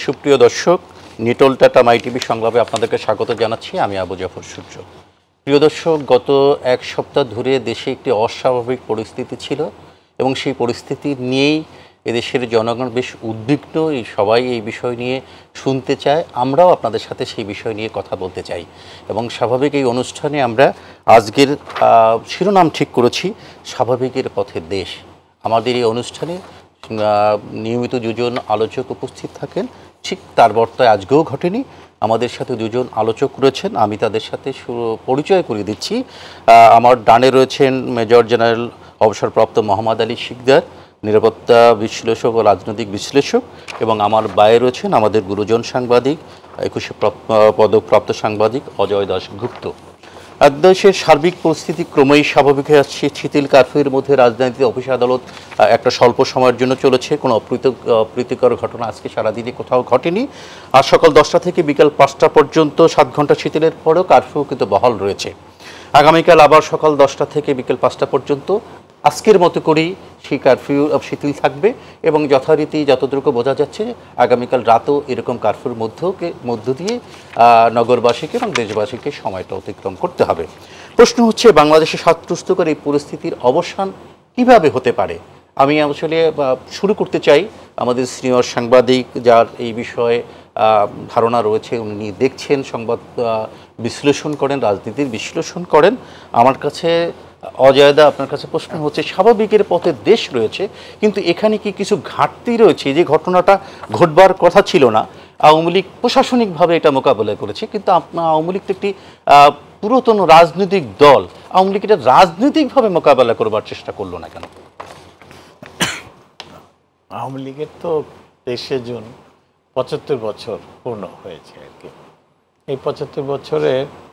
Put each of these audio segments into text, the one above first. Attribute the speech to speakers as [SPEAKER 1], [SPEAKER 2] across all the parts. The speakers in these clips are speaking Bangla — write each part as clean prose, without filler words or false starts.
[SPEAKER 1] সুপ্রিয় দর্শক, নিটল টাটা মাই টিভি সংলাপে আপনাদেরকে স্বাগত জানাচ্ছি। আমি আবু জাফর সূর্য। প্রিয় দর্শক, গত এক সপ্তাহ ধরে দেশে একটি অস্বাভাবিক পরিস্থিতি ছিল এবং সেই পরিস্থিতি নিয়েই এদেশের জনগণ বেশ উদ্বিগ্ন। সবাই এই বিষয় নিয়ে শুনতে চায়, আমরাও আপনাদের সাথে সেই বিষয় নিয়ে কথা বলতে চাই। এবং স্বাভাবিক এই অনুষ্ঠানে আমরা আজকের শিরোনাম ঠিক করেছি, স্বাভাবিকের পথে দেশ। আমাদের এই অনুষ্ঠানে নিয়মিত দুজন আলোচক উপস্থিত থাকেন, ঠিক তার বর্তায় আজকেও ঘটেনি। আমাদের সাথে দুজন আলোচক রয়েছেন, আমি তাদের সাথে পরিচয় করিয়ে দিচ্ছি। আমার ডানে রয়েছেন মেজর জেনারেল অবসরপ্রাপ্ত মোহাম্মদ আলী শিকদার, নিরাপত্তা বিশ্লেষক ও রাজনৈতিক বিশ্লেষক, এবং আমার বাইরে রয়েছেন আমাদের গুরুজন সাংবাদিক, 21 পদকপ্রাপ্ত সাংবাদিক অজয় দাশগুপ্ত। দেশের সার্বিক পরিস্থিতি ক্রমেই স্বাভাবিক হয়ে আসছে। শিথিল কারফিউর মধ্যে রাজধানীতে অফিস আদালত একটা স্বল্প সময়ের জন্য চলেছে। কোনো অপ্রীতিকর ঘটনা আজকে সারাদিনে কোথাও ঘটেনি। আর সকাল 10টা থেকে বিকাল 5টা পর্যন্ত 7 ঘন্টা শিথিলের পরেও কারফিউ কিন্তু বহাল রয়েছে। আগামীকাল আবার সকাল 10টা থেকে বিকেল 5টা পর্যন্ত আজকের মতো করেই সেই কারফিউ শিথিল থাকবে এবং যথারীতি যতটুকু বোঝা যাচ্ছে আগামীকাল রাতও এরকম কারফিউর মধ্য দিয়ে নগরবাসীকে এবং দেশবাসীকে সময়টা অতিক্রম করতে হবে। প্রশ্ন হচ্ছে, বাংলাদেশে শ্বাসরুদ্ধকর এই পরিস্থিতির অবসান কিভাবে হতে পারে? আমি আসলে শুরু করতে চাই আমাদের সিনিয়র সাংবাদিক, যার এই বিষয়ে ধারণা রয়েছে, উনি দেখছেন, সংবাদ বিশ্লেষণ করেন, রাজনীতির বিশ্লেষণ করেন। আমার কাছে অজয়দা, আপনার কাছে প্রশ্ন হচ্ছে, স্বাভাবিকের পথে দেশ রয়েছে, কিন্তু এখানে কি কিছু ঘাটতি রয়েছে? যে ঘটনাটা ঘটবার কথা ছিল না, আওয়ামী লীগ প্রশাসনিকভাবে এটা মোকাবেলা করেছে, কিন্তু আওয়ামী লীগ তো একটি পুরাতন রাজনৈতিক দল, আওয়ামী লীগ এটা রাজনৈতিকভাবে মোকাবেলা করবার চেষ্টা করলো না কেন?
[SPEAKER 2] আওয়ামী লীগের তো 23শে জুন 75 বছর পূর্ণ হয়েছে আর কি। এই 75 বছরে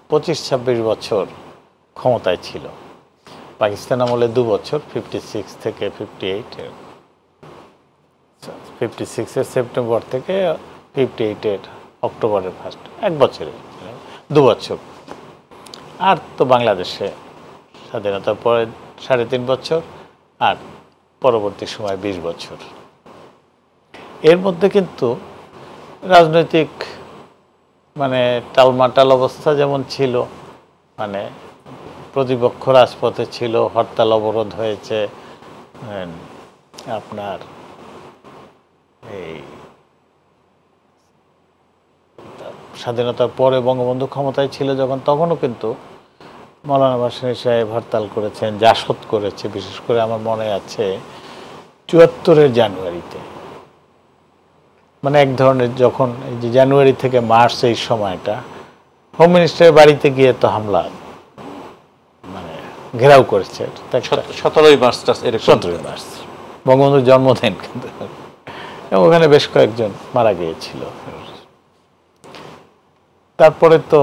[SPEAKER 2] 25-26 বছর ক্ষমতায় ছিল। পাকিস্তান আমলে 2 বছর, 56 থেকে 58, 56-এর সেপ্টেম্বর থেকে 58-এর অক্টোবরের ফার্স্ট, 1 বছরে 2 বছর। আর তো বাংলাদেশে স্বাধীনতার পরে 3.5 বছর, আর পরবর্তী সময় 20 বছর। এর মধ্যে কিন্তু রাজনৈতিক টালমাটাল অবস্থা যেমন ছিল, প্রতিপক্ষ রাজপথে ছিল, হরতাল অবরোধ হয়েছে, আপনার এই স্বাধীনতার পরে বঙ্গবন্ধু ক্ষমতায় ছিল যখন, তখনও কিন্তু মৌলানা ভাসানী সাহেব হরতাল করেছেন, জাসদ করেছে। বিশেষ করে আমার মনে আছে 74-এর জানুয়ারিতে, এক ধরনের, যখন এই যে জানুয়ারি থেকে মার্চ এই সময়টা, হোম মিনিস্টারের বাড়িতে গিয়ে তো হামলা, ঘেরাও করেছে।
[SPEAKER 1] 17ই মার্চ,
[SPEAKER 2] 17ই মার্চ বঙ্গবন্ধুর জন্মদিন, কিন্তু ওখানে বেশ কয়েকজন মারা গিয়েছিল। তারপরে তো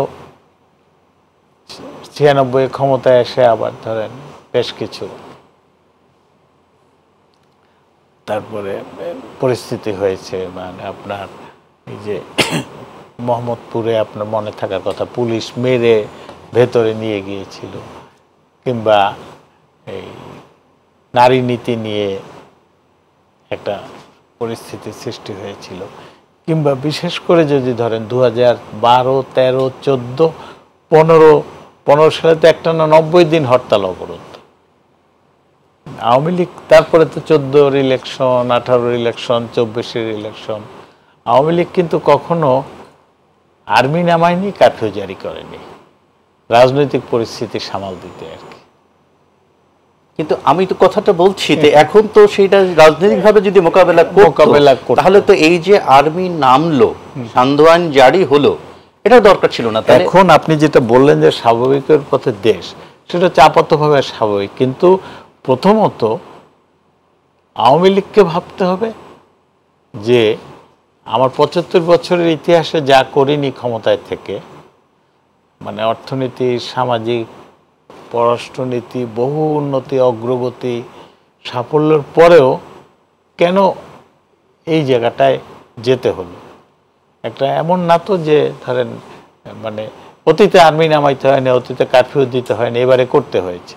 [SPEAKER 2] 96 ক্ষমতায় এসে আবার ধরেন বেশ কিছু তারপরে পরিস্থিতি হয়েছে, আপনার এই যে মোহাম্মদপুরে আপনার মনে থাকার কথা, পুলিশ মেরে ভেতরে নিয়ে গিয়েছিল, কিংবা এই নারী নীতি নিয়ে একটা পরিস্থিতির সৃষ্টি হয়েছিল, কিংবা বিশেষ করে যদি ধরেন 2012, 13, 14, 15 সালে তো একটানা 90 দিন হরতাল অবরোধ আওয়ামী লীগ। তারপরে তো 14-র ইলেকশন, 18-র ইলেকশন, 24-এর ইলেকশন। আওয়ামী লীগ কিন্তু কখনো আর্মি নামায়নি, কারফিউ জারি করেনি, রাজনৈতিক পরিস্থিতি সামাল দিতে আর কি।
[SPEAKER 1] কিন্তু আমি তো কথাটা বলছি যে এখন তো সেইটা রাজনৈতিকভাবে যদি মোকাবেলা তাহলে তো এই যে আর্মি নামলো, সান্ধ্য আইন জারি হলো, এটা দরকার ছিল না।
[SPEAKER 2] এখন আপনি যেটা বললেন যে স্বাভাবিকের পথে দেশ, সেটা আপাতভাবে স্বাভাবিক, কিন্তু প্রথমত আওয়ামী লীগকে ভাবতে হবে যে আমার 75 বছরের ইতিহাসে যা করিনি ক্ষমতায় থেকে, অর্থনীতি, সামাজিক, পররাষ্ট্রনীতি, বহু উন্নতি, অগ্রগতি, সাফল্যের পরেও কেন এই জায়গাটায় যেতে হলো। একটা এমন না তো যে ধরেন অতীতে আর্মি নামাইতে হয়নি, অতীতে কারফিউ দিতে হয়নি, এবারে করতে হয়েছে।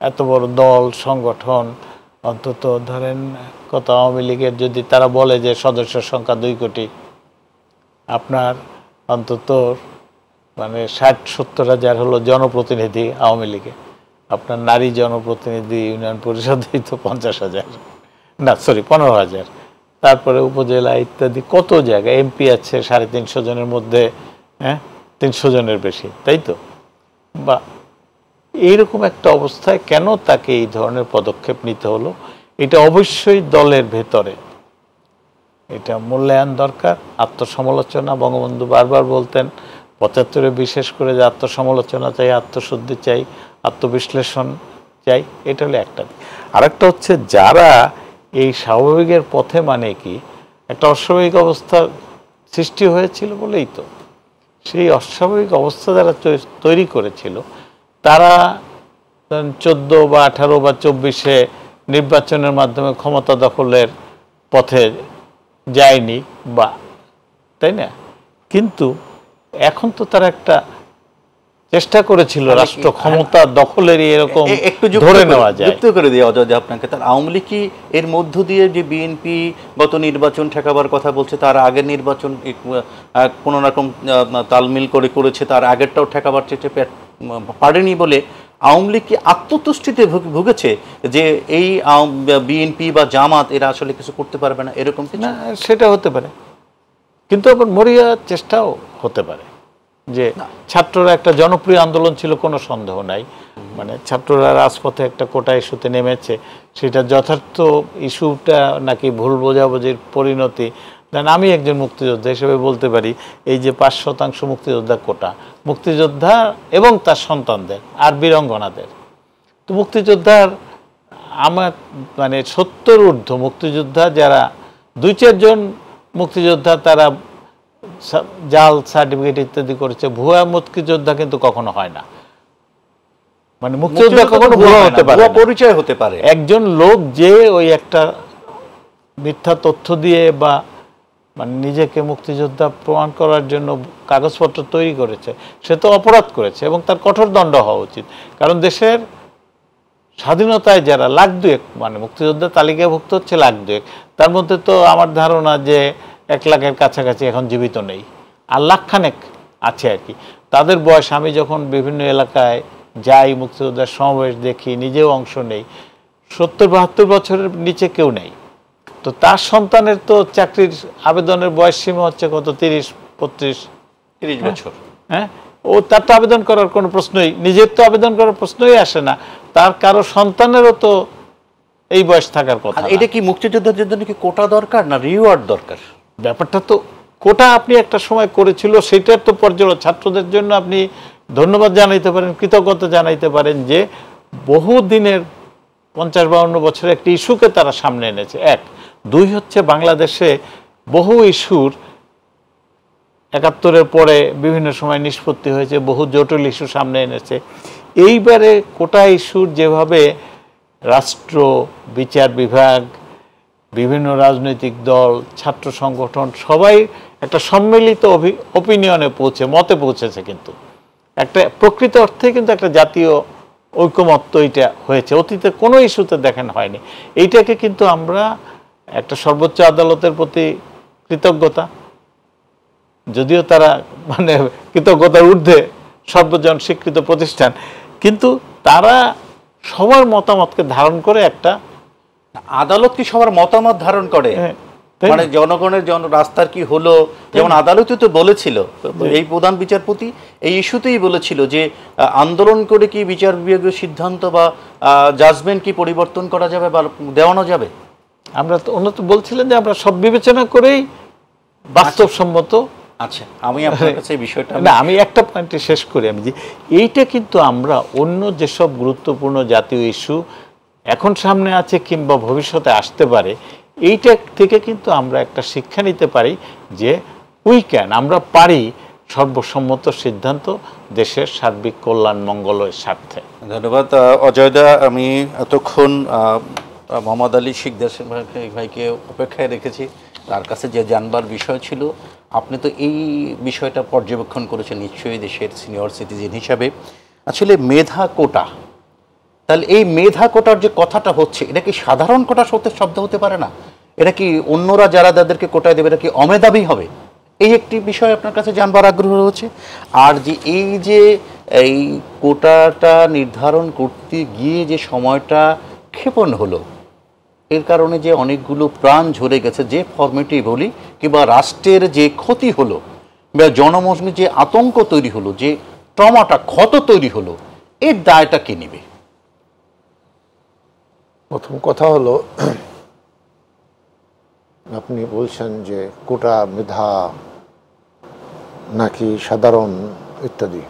[SPEAKER 2] এত বড় দল, সংগঠন, অন্তত ধরেন কত আওয়ামী লীগের যদি তারা বলে যে সদস্যের সংখ্যা 2 কোটি, আপনার অন্তত মানে 60-70 হাজার হলো জনপ্রতিনিধি আওয়ামী লীগে, আপনার নারী জনপ্রতিনিধি ইউনিয়ন পরিষদেই তো 50,000, না সরি 15,000, তারপরে উপজেলা ইত্যাদি কত জায়গায় এমপি আছে 350 জনের মধ্যে, হ্যাঁ 300 জনের বেশি, তাই তো? বা এইরকম একটা অবস্থায় কেন তাকে এই ধরনের পদক্ষেপ নিতে হলো, এটা অবশ্যই দলের ভেতরে এটা মূল্যায়ন দরকার। আত্মসমালোচনা, বঙ্গবন্ধু বারবার বলতেন 75-এ বিশেষ করে যে আত্মসমালোচনা চাই, আত্মশুদ্ধি চাই, আত্মবিশ্লেষণ চাই, এটা হলো একটা দিক। আরেকটা হচ্ছে যারা এই স্বাভাবিকের পথে, মানে কি একটা অস্বাভাবিক অবস্থার সৃষ্টি হয়েছিল বলেই তো সেই অস্বাভাবিক অবস্থা যারা তৈরি করেছিল তারা 14 বা 18 বা 24-এ নির্বাচনের মাধ্যমে ক্ষমতা দখলের পথে যায়নি, বা তাই না? কিন্তু এখন তো তারা একটা চেষ্টা করেছিল রাষ্ট্র ক্ষমতা দখলেরই এরকম
[SPEAKER 1] একটু
[SPEAKER 2] ধরে নেওয়া যায়।
[SPEAKER 1] যুক্ত করে দিয়ে অজয় আপনাকে, তার আওয়ামী লীগ কি এর মধ্য দিয়ে যে বিএনপি গত নির্বাচন ঠেকাবার কথা বলছে, তার আগের নির্বাচন কোনো রকম তালমিল করে করেছে, তার আগেরটাও ঠেকাবার চেষ্টা পারেনি বলে আওয়ামী লীগ কি আত্মতুষ্টিতে ভুগেছে যে এই বিএনপি বা জামাত এরা আসলে কিছু করতে পারবে না, এরকম কিছু?
[SPEAKER 2] না, সেটা হতে পারে, কিন্তু আবার মরিয়া চেষ্টাও হতে পারে। যে ছাত্ররা একটা জনপ্রিয় আন্দোলন ছিল, কোনো সন্দেহ নাই, মানে ছাত্ররা রাজপথে একটা কোটা ইস্যুতে নেমেছে, সেটা যথার্থ ইস্যুটা নাকি ভুল বোঝাবুঝির পরিণতি। দেন আমি একজন মুক্তিযোদ্ধা হিসেবে বলতে পারি, এই যে 5% মুক্তিযোদ্ধা কোটা, মুক্তিযোদ্ধা এবং তার সন্তানদের আর বীরঙ্গনাদের, তো মুক্তিযোদ্ধার আমার মানে 70 ঊর্ধ্ব মুক্তিযোদ্ধা যারা 2-4 জন মুক্তিযোদ্ধা তারা জাল সার্টিফিকেট ইত্যাদি করেছে, ভুয়া মুক্তিযোদ্ধা কিন্তু কখনো হয় না। মানে মুক্তিযোদ্ধা কখনো ভুয়া হতে পারে,
[SPEAKER 1] পরিচয় হতে পারে।
[SPEAKER 2] একজন লোক যে ওই একটা মিথ্যা তথ্য দিয়ে বা মানে নিজেকে মুক্তিযোদ্ধা প্রমাণ করার জন্য কাগজপত্র তৈরি করেছে, সে তো অপরাধ করেছে এবং তার কঠোর দণ্ড হওয়া উচিত। কারণ দেশের স্বাধীনতায় যারা 1,02,000 মানে মুক্তিযোদ্ধার তালিকাভুক্ত হচ্ছে 1,02,000, তার মধ্যে তো আমার ধারণা যে 1 লাখের কাছাকাছি এখন জীবিত নেই, আর 1,00,000 আছে আর কি। তাদের বয়স, আমি যখন বিভিন্ন এলাকায় যাই, মুক্তিযোদ্ধার সমাবেশ দেখি, নিজেও অংশ নেই, 70-72 বছরের নিচে কেউ নেই। তো তার সন্তানের তো চাকরির আবেদনের বয়স সীমা হচ্ছে কত, 30
[SPEAKER 1] বছর।
[SPEAKER 2] হ্যাঁ, ও তার তো আবেদন করার কোনো প্রশ্নই, নিজের তো আবেদন করার প্রশ্নই আসে না, তার কারো সন্তানেরও তো এই বয়স থাকার কথা।
[SPEAKER 1] এটা কি মুক্তিযোদ্ধাদের জন্য কি কোটা দরকার না রিওয়ার্ড দরকার?
[SPEAKER 2] ব্যাপারটা তো কোটা আপনি একটা সময় করেছিল, সেটার তো পর্যালোচনা, ছাত্রদের জন্য আপনি ধন্যবাদ জানাইতে পারেন, কৃতজ্ঞতা জানাইতে পারেন যে বহু দিনের 50-52 বছরের একটি ইস্যুকে তারা সামনে এনেছে। 1, 2 হচ্ছে বাংলাদেশে বহু ইস্যুর 71-এর পরে বিভিন্ন সময় নিষ্পত্তি হয়েছে, বহু জটিল ইস্যু সামনে এনেছে। এইবারে কোটা ইস্যুর যেভাবে রাষ্ট্র, বিচার বিভাগ, বিভিন্ন রাজনৈতিক দল, ছাত্র সংগঠন সবাই একটা সম্মিলিত অপিনিয়নে মতে পৌঁছেছে, কিন্তু একটা প্রকৃত অর্থে কিন্তু একটা জাতীয় ঐকমত্য এটা হয়েছে, অতীতে কোনো ইস্যুতে দেখেন হয়নি। এইটাকে কিন্তু আমরা একটা সর্বোচ্চ আদালতের প্রতি কৃতজ্ঞতা, যদিও তারা মানে কৃতজ্ঞতার ঊর্ধ্বে সর্বজন স্বীকৃত প্রতিষ্ঠান, কিন্তু তারা সবার মতামতকে ধারণ করে একটা
[SPEAKER 1] আদালত কি সবার মতামত ধারণ করে? মানে জনগণের রাস্তার কি হলো, যেমন আদালতে তো বলেছিল, এই প্রধান বিচারপতি এই ইস্যুতেই বলেছিল যে আন্দোলন করে কি বিচার বিভাগীয় সিদ্ধান্ত বা জাজমেন্ট কি পরিবর্তন করা যাবে বা দেওয়ানো যাবে?
[SPEAKER 2] আমরা তো ওনারা তো বলছিলেন যে আমরা সব বিবেচনা করেই বাস্তবসম্মত।
[SPEAKER 1] আচ্ছা, আমি আপনার কাছে এই বিষয়টা
[SPEAKER 2] না, আমি একটা পয়েন্টে শেষ করি, আমি যে এইটা কিন্তু আমরা অন্য যেসব গুরুত্বপূর্ণ জাতীয় ইস্যু এখন সামনে আছে কিংবা ভবিষ্যতে আসতে পারে, এইটা থেকে কিন্তু আমরা একটা শিক্ষা নিতে পারি যে আমরা পারি সর্বসম্মত সিদ্ধান্ত দেশের সার্বিক কল্যাণ মঙ্গলের স্বার্থে।
[SPEAKER 1] ধন্যবাদ অজয়দা। আমি এতক্ষণ মোহাম্মদ আলী শিকদার ভাইকে অপেক্ষায় রেখেছি, তার কাছে যে জানবার বিষয় ছিল, আপনি তো এই বিষয়টা পর্যবেক্ষণ করেছেন নিশ্চয়ই দেশের সিনিয়র সিটিজেন হিসাবে। আসলে মেধা কোটা, তাহলে এই মেধা কোটার যে কথাটা হচ্ছে, এটা কি সাধারণ কোটা শব্দ হতে পারে না? এটা কি অন্যরা যারা যাদেরকে কোটায় দেবে, এটা কি অমেধাবী হবে? এই একটি বিষয় আপনার কাছে জানবার আগ্রহ রয়েছে। আর যে এই কোটাটা নির্ধারণ করতে গিয়ে যে সময়টা ক্ষেপণ হলো, এর কারণে যে অনেকগুলো প্রাণ ঝরে গেছে, যে ফরম্যাটে বলি, কিংবা রাষ্ট্রের যে ক্ষতি হলো বা জনমনে যে আতঙ্ক তৈরি হলো, যে ট্রমাটা, ক্ষত তৈরি হলো, এর দায়টা কে নেবে?
[SPEAKER 3] প্রথম কথা হলো, আপনি বলছেন যে কোটা মেধা নাকি সাধারণ ইত্যাদি।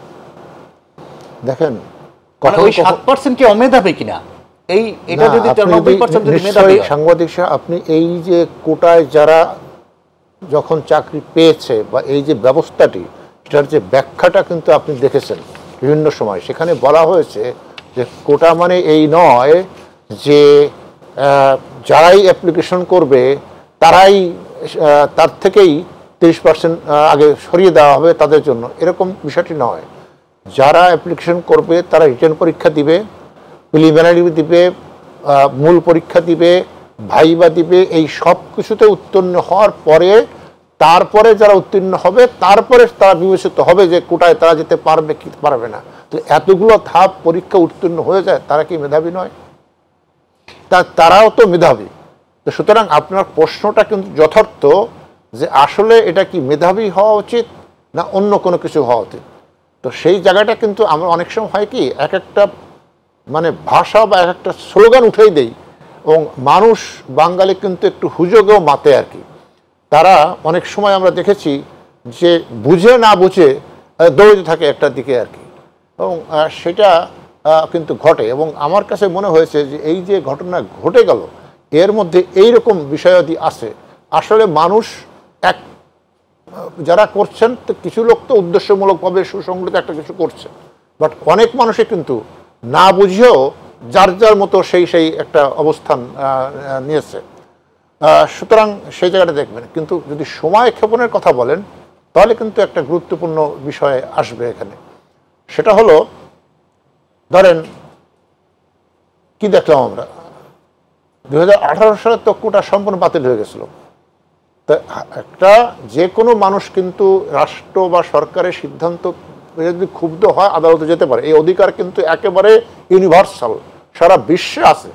[SPEAKER 3] দেখেন,
[SPEAKER 1] মানে ওই 7% কি অমেধাবী কিনা, এটা যদি 90% যদি মেধাবী হয়।
[SPEAKER 3] সাংবাদিক সাহেব, আপনি এই যে কোটায় যারা যখন চাকরি পেয়েছে বা এই যে ব্যবস্থাটি, সেটার যে ব্যাখ্যাটা কিন্তু আপনি দেখেছেন বিভিন্ন সময়। সেখানে বলা হয়েছে যে কোটা মানে এই নয় যে যারাই অ্যাপ্লিকেশন করবে তারাই তার থেকেই 30% আগে সরিয়ে দেওয়া হবে তাদের জন্য, এরকম বিষয়টি নয়। যারা অ্যাপ্লিকেশন করবে তারা রিটেন পরীক্ষা দিবে, প্রিলিমিনারি দিবে, মূল পরীক্ষা দিবে, ভাইবা দিবে, এই সব কিছুতে উত্তীর্ণ হওয়ার পরে তারপরে যারা উত্তীর্ণ হবে তারপরে তারা বিবেচিত হবে যে কোটায় তারা যেতে পারবে কি পারবে না। তো এতগুলো ধাপ পরীক্ষা উত্তীর্ণ হয়ে যায়, তারা কি মেধাবী নয়? তারাও তো মেধাবী। তো সুতরাং আপনার প্রশ্নটা কিন্তু যথার্থ যে আসলে এটা কি মেধাবী হওয়া উচিত না অন্য কোনো কিছু হওয়া উচিত। তো সেই জায়গাটা কিন্তু আমরা অনেক সময় হয় কি, এক একটা মানে ভাষা বা এক একটা স্লোগান উঠেই দেই, এবং মানুষ বাঙালি কিন্তু একটু হুজোগেও মাতে আর কি। তারা অনেক সময় আমরা দেখেছি যে বুঝে না বুঝে দৌড়তে থাকে একটা দিকে আর কি, এবং সেটা কিন্তু ঘটে। এবং আমার কাছে মনে হয়েছে যে এই যে ঘটনা ঘটে গেল, এর মধ্যে এই রকম বিষয়াদি আছে। আসলে মানুষ যারা করছেন, তো কিছু লোক তো উদ্দেশ্যমূলকভাবে সুসংগঠিত একটা কিছু করছে, বাট অনেক মানুষই কিন্তু না বুঝেও যার যার মতো সেই একটা অবস্থান নিয়েছে। সুতরাং সেই জায়গাটা দেখবেন। কিন্তু যদি সময় ক্ষেপণের কথা বলেন, তাহলে কিন্তু একটা গুরুত্বপূর্ণ বিষয় আসবে এখানে। সেটা হলো, ধরেন কি দেখলাম আমরা 2018 সালে তো কোটা সম্পূর্ণ বাতিল হয়ে গেছিল। তা একটা যে কোনো মানুষ কিন্তু রাষ্ট্র বা সরকারের সিদ্ধান্ত যদি ক্ষুব্ধ হয় আদালতে যেতে পারে। এই অধিকার কিন্তু একেবারে ইউনিভার্সাল, সারা বিশ্বে আছে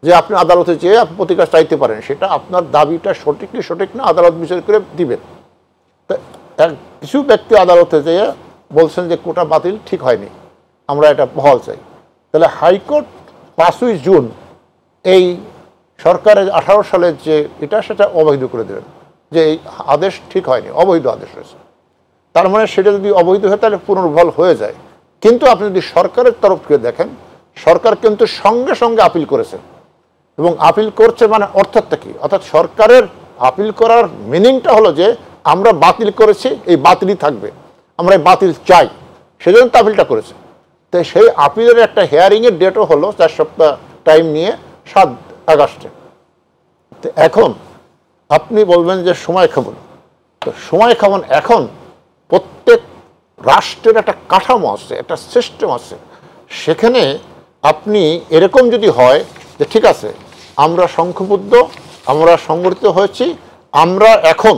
[SPEAKER 3] যে আপনি আদালতে যেয়ে আপনি প্রতিকার চাইতে পারেন। সেটা আপনার দাবিটা সঠিক কি সঠিক না আদালত বিচার করে দিবেন। তো কিছু ব্যক্তি আদালতে যেয়ে বলছেন যে কোটা বাতিল ঠিক হয়নি, আমরা এটা বহাল চাই। তাহলে হাইকোর্ট 5ই জুন এই সরকারের 18 সালের যে সেটা অবৈধ করে দেবেন, যে এই আদেশ ঠিক হয়নি, অবৈধ আদেশ হয়েছে। তার মানে সেটা যদি অবৈধ হয় তাহলে পুনর্বহাল হয়ে যায়। কিন্তু আপনি যদি সরকারের তরফ থেকে দেখেন, সরকার কিন্তু সঙ্গে সঙ্গে আপিল করেছে, এবং আপিল করছে মানে অর্থাৎটা কি, অর্থাৎ সরকারের আপিল করার মিনিংটা হলো যে আমরা বাতিল করেছি, এই বাতিলই থাকবে, আমরা এই বাতিল চাই, সেজন্য তো আপিলটা করেছে। তো সেই আপিলের একটা হিয়ারিংয়ের ডেটও হলো 4 সপ্তাহ টাইম নিয়ে 7 আগস্টে। তো এখন আপনি বলবেন যে সময় ক্ষেপণ। তো সময় ক্ষেপণ এখন প্রত্যেক রাষ্ট্রের একটা কাঠামো আছে, একটা সিস্টেম আছে। সেখানে আপনি এরকম যদি হয় যে ঠিক আছে আমরা সংঘবদ্ধ, আমরা সংগঠিত হয়েছি, আমরা এখন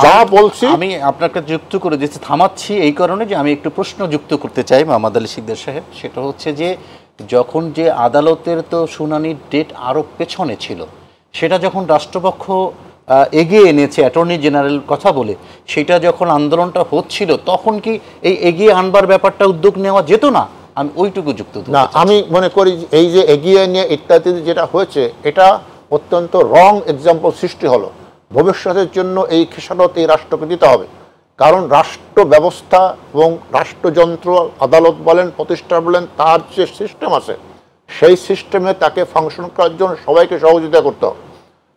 [SPEAKER 3] যা বলছি।
[SPEAKER 1] আমি আপনাকে যুক্ত করে দিচ্ছি, থামাচ্ছি এই কারণে যে আমি একটু প্রশ্ন যুক্ত করতে চাই মোহাম্মদ আলী সিকদার সাহেব। সেটা হচ্ছে যে যখন যে আদালতের তো শুনানির ডেট আরও পেছনে ছিল, সেটা যখন রাষ্ট্রপক্ষ এগিয়ে এনেছে অ্যাটর্নি জেনারেল কথা বলে, সেটা যখন আন্দোলনটা হচ্ছিল, তখন কি এই এগিয়ে আনবার ব্যাপারটা উদ্যোগ নেওয়া যেত না? আমি ওইটুকু যুক্ত
[SPEAKER 3] না, আমি মনে করি এই যে এগিয়ে নিয়ে ইত্যাদি যেটা হয়েছে, এটা অত্যন্ত রং এক্সাম্পল সৃষ্টি হলো। ভবিষ্যতের জন্য এই খেসারত এই রাষ্ট্রকে দিতে হবে। কারণ রাষ্ট্র ব্যবস্থা এবং রাষ্ট্রযন্ত্র, আদালত বলেন, প্রতিষ্ঠা বলেন, তার যে সিস্টেম আছে, সেই সিস্টেমে তাকে ফাংশন করার জন্য সবাইকে সহযোগিতা করতে হবে।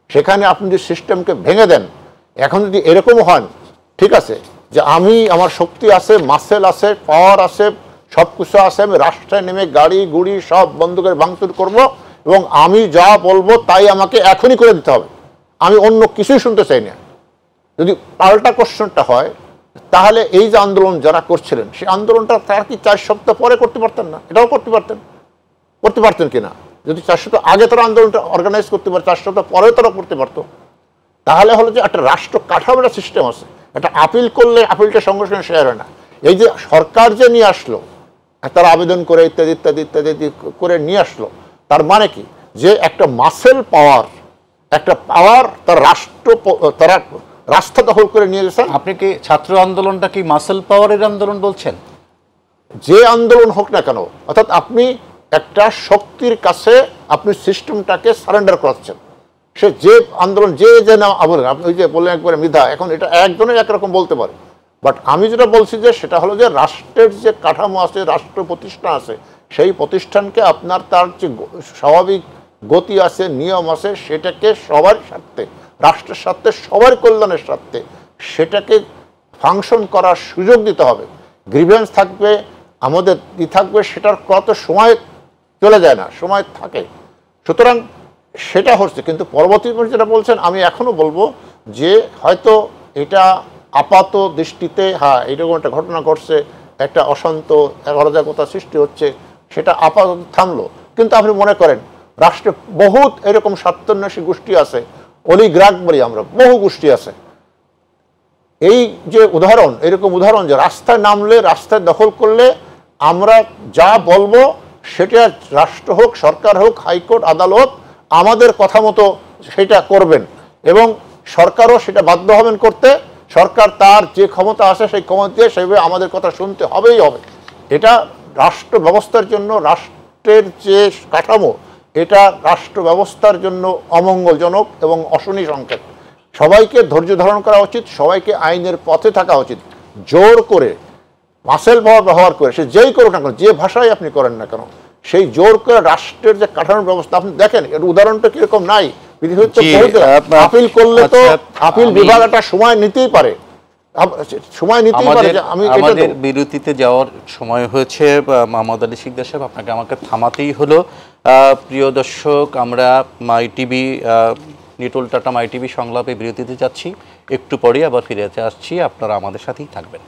[SPEAKER 3] সেখানে আপনি যদি সিস্টেমকে ভেঙে দেন, এখন যদি এরকম হন ঠিক আছে যে আমি আমার শক্তি আছে, মাসেল আছে, পাওয়ার আছে, সব কিছু আছে, আমি রাস্তায় নেমে গাড়ি গুড়ি সব বন্ধ করে ভাঙচুর করব, এবং আমি যা বলবো তাই আমাকে এখনই করে দিতে হবে, আমি অন্য কিছুই শুনতে চাই না। যদি পাল্টা কোশ্চেনটা হয়, তাহলে এই যে আন্দোলন যারা করছিলেন, সেই আন্দোলনটা তারা কি 4 সপ্তাহ পরে করতে পারতেন না? এটাও করতে পারতেন কিনা? যদি 4 সপ্তাহ আগে তারা আন্দোলনটা অর্গানাইজ করতে পারে, 4 সপ্তাহ পরেও তারা করতে পারতো। তাহলে হলো যে একটা রাষ্ট্র কাঠামোর সিস্টেম আছে, একটা আপিল করলে আপিলটা সঙ্গে সঙ্গে শেয়ার হয় না। এই যে সরকার যে নিয়ে আসলো, তারা আবেদন করে ইত্যাদি ইত্যাদি ইত্যাদি করে নিয়ে আসলো, তার মানে কি যে একটা মাসেল পাওয়ার, একটা পাওয়ার তারা রাস্তা দখল করে নিয়ে গেছেন।
[SPEAKER 1] আপনি কি ছাত্র আন্দোলনটা কি মাসেল পাওয়ারের আন্দোলন বলছেন?
[SPEAKER 3] যে আন্দোলন হোক না কেন, অর্থাৎ আপনি একটা শক্তির কাছে আপনি সিস্টেমটাকে সারেন্ডার করাচ্ছেন। সে যে আন্দোলন যে না বলেন, আপনি ওই যে বললেন একবারে মিথ্যা, এখন এটা একজনের একরকম বলতে পারে, বাট আমি যেটা বলছি যে সেটা হলো যে রাষ্ট্রের যে কাঠামো আছে, রাষ্ট্র প্রতিষ্ঠান আছে, সেই প্রতিষ্ঠানকে আপনার তার যে স্বাভাবিক গতি আছে, নিয়ম আছে, সেটাকে সবার স্বার্থে, রাষ্ট্রের স্বার্থে, সবার কল্যাণের স্বার্থে সেটাকে ফাংশন করার সুযোগ দিতে হবে। গ্রিভেন্স থাকবে, আমাদের থাকবে, সেটার কত সময় চলে যায় না, সময় থাকে। সুতরাং সেটা হচ্ছে, কিন্তু পরবর্তী যেটা বলছেন, আমি এখনো বলবো যে হয়তো এটা আপাত দৃষ্টিতে হ্যাঁ এইরকম একটা ঘটনা ঘটছে, একটা অশান্ত অরাজকতা সৃষ্টি হচ্ছে, সেটা আপাতত থামলো। কিন্তু আপনি মনে করেন রাষ্ট্রে বহুত এরকম স্বার্থান্বেষী গোষ্ঠী আছে, অলিগ্রাক বলি আমরা, বহু গোষ্ঠী আছে। এই যে উদাহরণ, এরকম উদাহরণ যে রাস্তায় নামলে, রাস্তায় দখল করলে আমরা যা বলবো সেটা রাষ্ট্র হোক, সরকার হোক, হাইকোর্ট, আদালত আমাদের কথা মতো সেটা করবেন, এবং সরকারও সেটা বাধ্য হবেন করতে। সরকার তার যে ক্ষমতা আছে সেই ক্ষমতা দিয়ে সেভাবে আমাদের কথা শুনতে হবেই হবে। এটা রাষ্ট্র ব্যবস্থার জন্য, রাষ্ট্রের যে কাঠামো, এটা রাষ্ট্র ব্যবস্থার জন্য অমঙ্গলজনক এবং অশনি সংকেত। সবাইকে ধৈর্য ধারণ করা উচিত, সবাইকে আইনের পথে থাকা উচিত। জোর করে মাসেল পাওয়ার ব্যবহার করে, সে যেই করুক না কেন, যে ভাষায় আপনি করেন না কেন, সেই জোর করে রাষ্ট্রের যে কাঠামোর ব্যবস্থা, আপনি দেখেন এর উদাহরণটা কিরকম নাই পৃথিবীতে। আপিল করলে তো আপিল বিভাগ একটা সময় নিতেই পারে, সময় নিতেই পারে।
[SPEAKER 1] আমাদের বিরতিতে যাওয়ার সময় হয়েছে। মোহাম্মদ আলী সিকদার সাহেব, আপনাকে আমাকে থামাতেই হলো। প্রিয় দর্শক, আমরা মাই টিভি নিটোল টাটা মাই টিভি সংলাপে বিরতিতে যাচ্ছি, একটু পরে আবার ফিরে আসছি, আপনারা আমাদের সাথেই থাকবেন।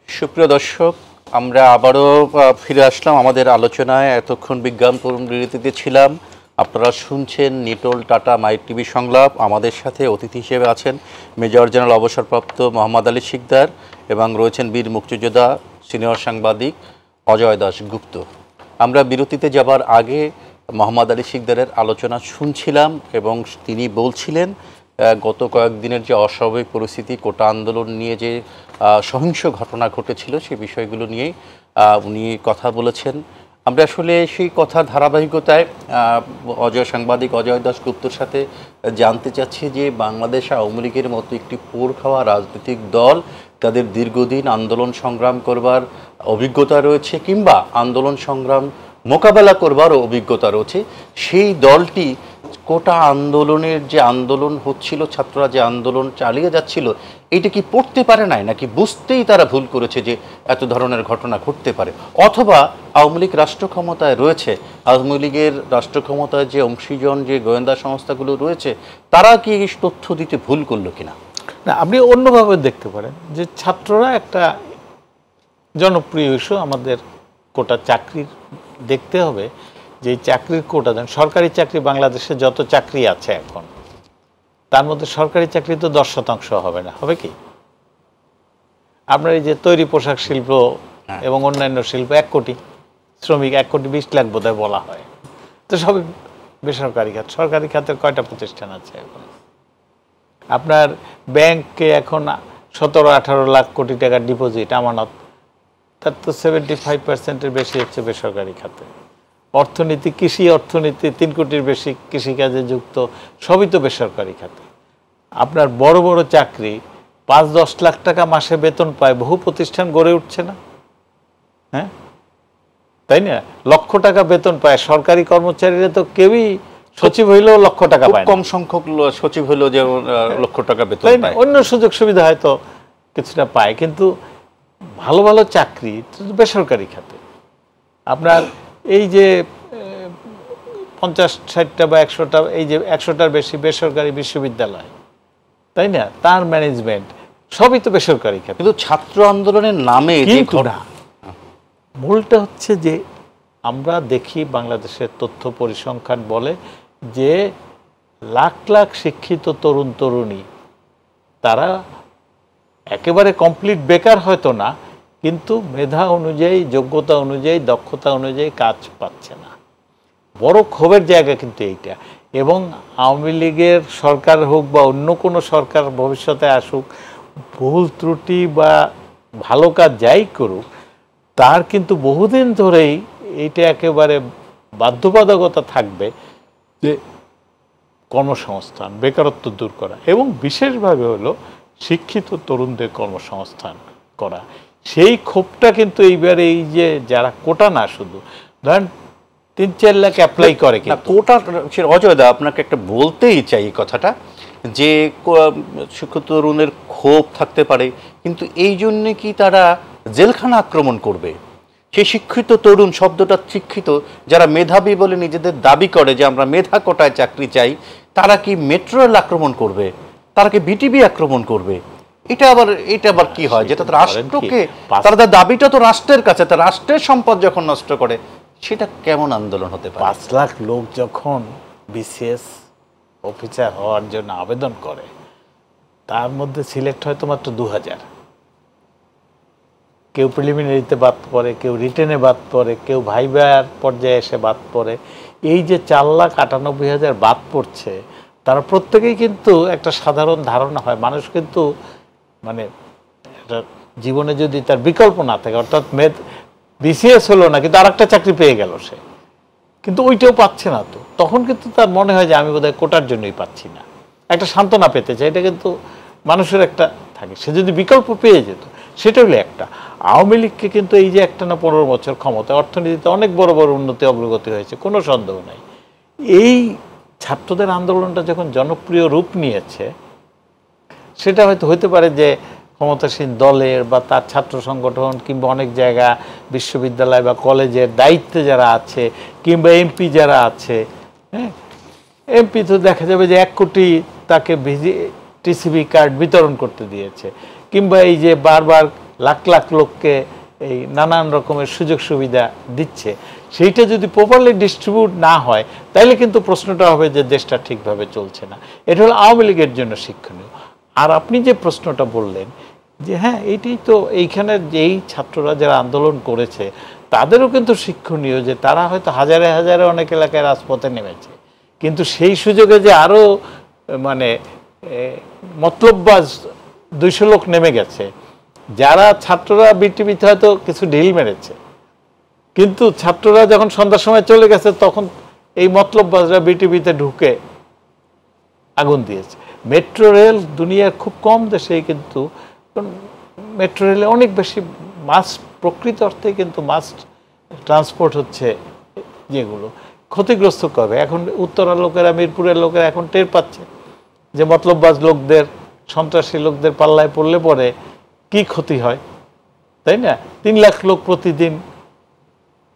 [SPEAKER 1] সুপ্রিয় দর্শক, আমরা আবারও ফিরে আসলাম আমাদের আলোচনায়। এতক্ষণ বিজ্ঞান বিরতিতে ছিলাম, আপনারা শুনছেন নিটোল টাটা মাই টিভি সংলাপ। আমাদের সাথে অতিথি হিসেবে আছেন মেজর জেনারেল অবসরপ্রাপ্ত মোহাম্মদ আলী সিকদার, এবং রয়েছেন বীর মুক্তিযোদ্ধা সিনিয়র সাংবাদিক অজয় দাশগুপ্ত। আমরা বিরতিতে যাবার আগে মোহাম্মদ আলী সিকদারের আলোচনা শুনছিলাম, এবং তিনি বলছিলেন গত কয়েকদিনের যে অস্বাভাবিক পরিস্থিতি, কোটা আন্দোলন নিয়ে যে সহিংস ঘটনা ঘটেছিল, সেই বিষয়গুলো নিয়েই উনি কথা বলেছেন। আমরা আসলে সেই কথা ধারাবাহিকতায় সাংবাদিক অজয় দাশগুপ্তর সাথে জানতে চাচ্ছি যে বাংলাদেশ আওয়ামী লীগের মতো একটি পোড় খাওয়া রাজনৈতিক দল, তাদের দীর্ঘদিন আন্দোলন সংগ্রাম করবার অভিজ্ঞতা রয়েছে, কিংবা আন্দোলন সংগ্রাম মোকাবেলা করবারও অভিজ্ঞতা রয়েছে, সেই দলটি কোটা আন্দোলনের যে আন্দোলন হচ্ছিল, ছাত্ররা যে আন্দোলন চালিয়ে যাচ্ছিল, এইটা কি পড়তে পারে নাই, নাকি বুঝতেই তারা ভুল করেছে যে এত ধরনের ঘটনা ঘটতে পারে? অথবা আওয়ামী লীগ রাষ্ট্র ক্ষমতায় রয়েছে, আওয়ামী লীগের রাষ্ট্র ক্ষমতায় যে অংশীজন, যে গোয়েন্দা সংস্থাগুলো রয়েছে, তারা কি এই তথ্য দিতে ভুল করলো কিনা?
[SPEAKER 2] না, আপনি অন্যভাবে দেখতে পারেন যে ছাত্ররা একটা জনপ্রিয় ইস্যু। আমাদের কোটা চাকরির দেখতে হবে যে চাকরির কোটা দেন। সরকারি চাকরি, বাংলাদেশে যত চাকরি আছে এখন, তার মধ্যে সরকারি চাকরি তো 10% হবে না, হবে কি? আপনার এই যে তৈরি পোশাক শিল্প এবং অন্যান্য শিল্প 1 কোটি শ্রমিক, 1 কোটি 20 লাখ বোধহয় বলা হয়, তো সবই বেসরকারি খাত। সরকারি খাতের কয়টা প্রতিষ্ঠান আছে এখন? আপনার ব্যাংকে এখন 17-18 লাখ কোটি টাকার ডিপোজিট, আমানত, তার তো 75%-এর বেশি হচ্ছে বেসরকারি খাতে। অর্থনীতি, কৃষি অর্থনীতি 3 কোটির বেশি কৃষিকাজে যুক্ত, সবই তো বেসরকারি খাতে। আপনার বড় বড় চাকরি 5-10 লাখ টাকা মাসে বেতন পায়, বহু প্রতিষ্ঠান গড়ে উঠছে না? হ্যাঁ, তাই না? লক্ষ টাকা বেতন পায় সরকারি কর্মচারীরা, তো কেউই সচিব হইলেও লক্ষ টাকা পায়,
[SPEAKER 1] কম সংখ্যক সচিব হইলেও যে লক্ষ টাকা বেতন পায়।
[SPEAKER 2] অন্য সুযোগ সুবিধা হয়তো কিছুটা পায়, কিন্তু ভালো ভালো চাকরি বেসরকারি খাতে। আপনার এই যে 50-60টা বা 100টা, এই যে 100টার বেশি বেসরকারি বিশ্ববিদ্যালয়, তাই না, তার ম্যানেজমেন্ট সবই তো বেসরকারি খাতে।
[SPEAKER 1] কিন্তু ছাত্র আন্দোলনের নামে
[SPEAKER 2] কিন্তু না, মূলটা হচ্ছে যে আমরা দেখি বাংলাদেশের তথ্য পরিসংখ্যান বলে যে লাখ লাখ শিক্ষিত তরুণ তরুণী তারা একেবারে কমপ্লিট বেকার হয়তো না, কিন্তু মেধা অনুযায়ী, যোগ্যতা অনুযায়ী, দক্ষতা অনুযায়ী কাজ পাচ্ছে না। বড় ক্ষোভের জায়গা কিন্তু এইটা। এবং আওয়ামী লীগের সরকার হোক বা অন্য কোনো সরকার ভবিষ্যতে আসুক, ভুল ত্রুটি বা ভালো কাজ যাই করুক, তার কিন্তু বহুদিন ধরেই এইটা একেবারে বাধ্যবাধকতা থাকবে যে কর্মসংস্থান, বেকারত্ব দূর করা এবং বিশেষভাবে হলো শিক্ষিত তরুণদের কর্মসংস্থান করা। সেই ক্ষোভটা কিন্তু এইবার এই যে যারা কোটা না, শুধু ধরেন ৩-৪ লাখ অ্যাপ্লাই করে,
[SPEAKER 1] কোটা অজয় দা আপনাকে একটা বলতেই চাই এই কথাটা যে শিক্ষিত তরুণের ক্ষোভ থাকতে পারে, কিন্তু এই জন্যে কি তারা জেলখানা আক্রমণ করবে? সেই শিক্ষিত তরুণ শব্দটা শিক্ষিত যারা মেধাবী বলে নিজেদের দাবি করে যে আমরা মেধা কোটায় চাকরি চাই, তারা কি মেট্রো রেল আক্রমণ করবে? তারা কি বিটিভি আক্রমণ করবে? এটা আবার কি হয়, যেটা রাষ্ট্রকে, তাদের দাবিটা তো রাষ্ট্রের কাছে, তা রাষ্ট্রের সম্পদ যখন নষ্ট করে সেটা কেমন আন্দোলন হতে পারে?
[SPEAKER 2] ৫ লাখ লোক যখন বিসিএস অফিসার হওয়ার জন্য আবেদন করে, তার মধ্যে সিলেক্ট হয়তো মাত্র ২,০০০। কেউ প্রিলিমিনারিতে বাদ পড়ে, কেউ রিটেনে বাদ পড়ে, কেউ ভাইবার পর্যায়ে এসে বাদ পড়ে। এই যে ৪,৯৮,০০০ বাদ পড়ছে, তারা প্রত্যেকেই কিন্তু একটা সাধারণ ধারণা হয়, মানুষ কিন্তু মানে একটা জীবনে যদি তার বিকল্প না থাকে, অর্থাৎ বিসিএস হলো না কিন্তু আর একটা চাকরি পেয়ে গেল সে, কিন্তু ওইটাও পাচ্ছে না, তো তখন কিন্তু তার মনে হয় যে আমি বোধহয় কোটার জন্যই পাচ্ছি না, একটা সান্ত্বনা পেতে চাই। এটা কিন্তু মানুষের একটা থাকে, সে যদি বিকল্প পেয়ে যেত, সেটা হলো একটা। আওয়ামী লীগকে কিন্তু এই যে একটা না ১৫ বছর ক্ষমতা, অর্থনীতিতে অনেক বড় বড় উন্নতি অগ্রগতি হয়েছে, কোনো সন্দেহ নাই। এই ছাত্রদের আন্দোলনটা যখন জনপ্রিয় রূপ নিয়েছে, সেটা হয়তো হতে পারে যে ক্ষমতাসীন দলের বা তার ছাত্র সংগঠন কিংবা অনেক জায়গা বিশ্ববিদ্যালয় বা কলেজের দায়িত্বে যারা আছে কিংবা এমপি যারা আছে, হ্যাঁ, এমপি তো দেখা যাবে যে ১ কোটি তাকে টিসিবি কার্ড বিতরণ করতে দিয়েছে, কিংবা এই যে বারবার লাখ লাখ লোককে এই নানান রকমের সুযোগ সুবিধা দিচ্ছে, সেইটা যদি প্রপারলি ডিস্ট্রিবিউট না হয়, তাইলে কিন্তু প্রশ্নটা হবে যে দেশটা ঠিকভাবে চলছে না। এটা হলো আওয়ামী লীগের জন্য শিক্ষণীয়। আর আপনি যে প্রশ্নটা বললেন যে হ্যাঁ, এইটাই তো, এইখানের যেই ছাত্ররা যারা আন্দোলন করেছে তাদেরও কিন্তু শিক্ষণীয় যে তারা হয়তো হাজারে হাজারে অনেক এলাকায় রাজপথে নেমেছে, কিন্তু সেই সুযোগে যে আরও মানে মতলববাজ ২০০ লোক নেমে গেছে, যারা ছাত্ররা বিটিভিতে হয়তো কিছু ঢিল মেরেছে, কিন্তু ছাত্ররা যখন সন্ধ্যার সময় চলে গেছে তখন এই মতলববাজরা বিটিভিতে ঢুকে আগুন দিয়েছে। মেট্রো রেল দুনিয়ার খুব কম দেশেই কিন্তু মেট্রো রেলে অনেক বেশি মাস, প্রকৃত অর্থে কিন্তু মাস ট্রান্সপোর্ট হচ্ছে, যেগুলো ক্ষতিগ্রস্ত করবে। এখন উত্তরার লোকেরা, মিরপুরের লোকেরা এখন টের পাচ্ছে যে মতলববাজ লোকদের, সন্ত্রাসী লোকদের পাল্লায় পড়লে পরে কি ক্ষতি হয়, তাই না? ৩ লাখ লোক প্রতিদিন,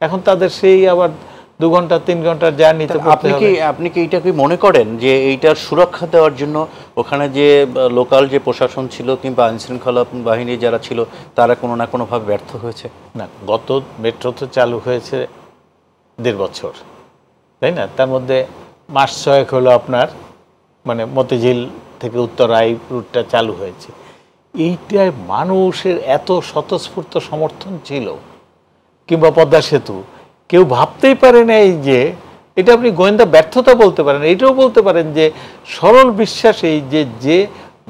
[SPEAKER 2] এখন তাদের সেই আবার 2 ঘন্টা 3 ঘন্টার জার্নিতে পড়তে হবে।
[SPEAKER 1] আপনি কি এইটা কি মনে করেন যে এইটার সুরক্ষা দেওয়ার জন্য ওখানে যে লোকাল যে প্রশাসন ছিল কিংবা আইনশৃঙ্খলা বাহিনী যারা ছিল তারা কোনো না কোনোভাবে ব্যর্থ হয়েছে?
[SPEAKER 2] না, গত মেট্রো তো চালু হয়েছে 1.5 বছর, তাই না? তার মধ্যে মাস 6 হলো আপনার মানে মতিঝিল থেকে উত্তরাই রুটটা চালু হয়েছে। এইটায় মানুষের এত স্বতঃস্ফূর্ত সমর্থন ছিল, কিংবা পদ্মা সেতু, কেউ ভাবতেই পারে না এই যে, এটা আপনি গোয়েন্দা ব্যর্থতা বলতে পারেন, এইটাও বলতে পারেন যে সরল বিশ্বাস এই যে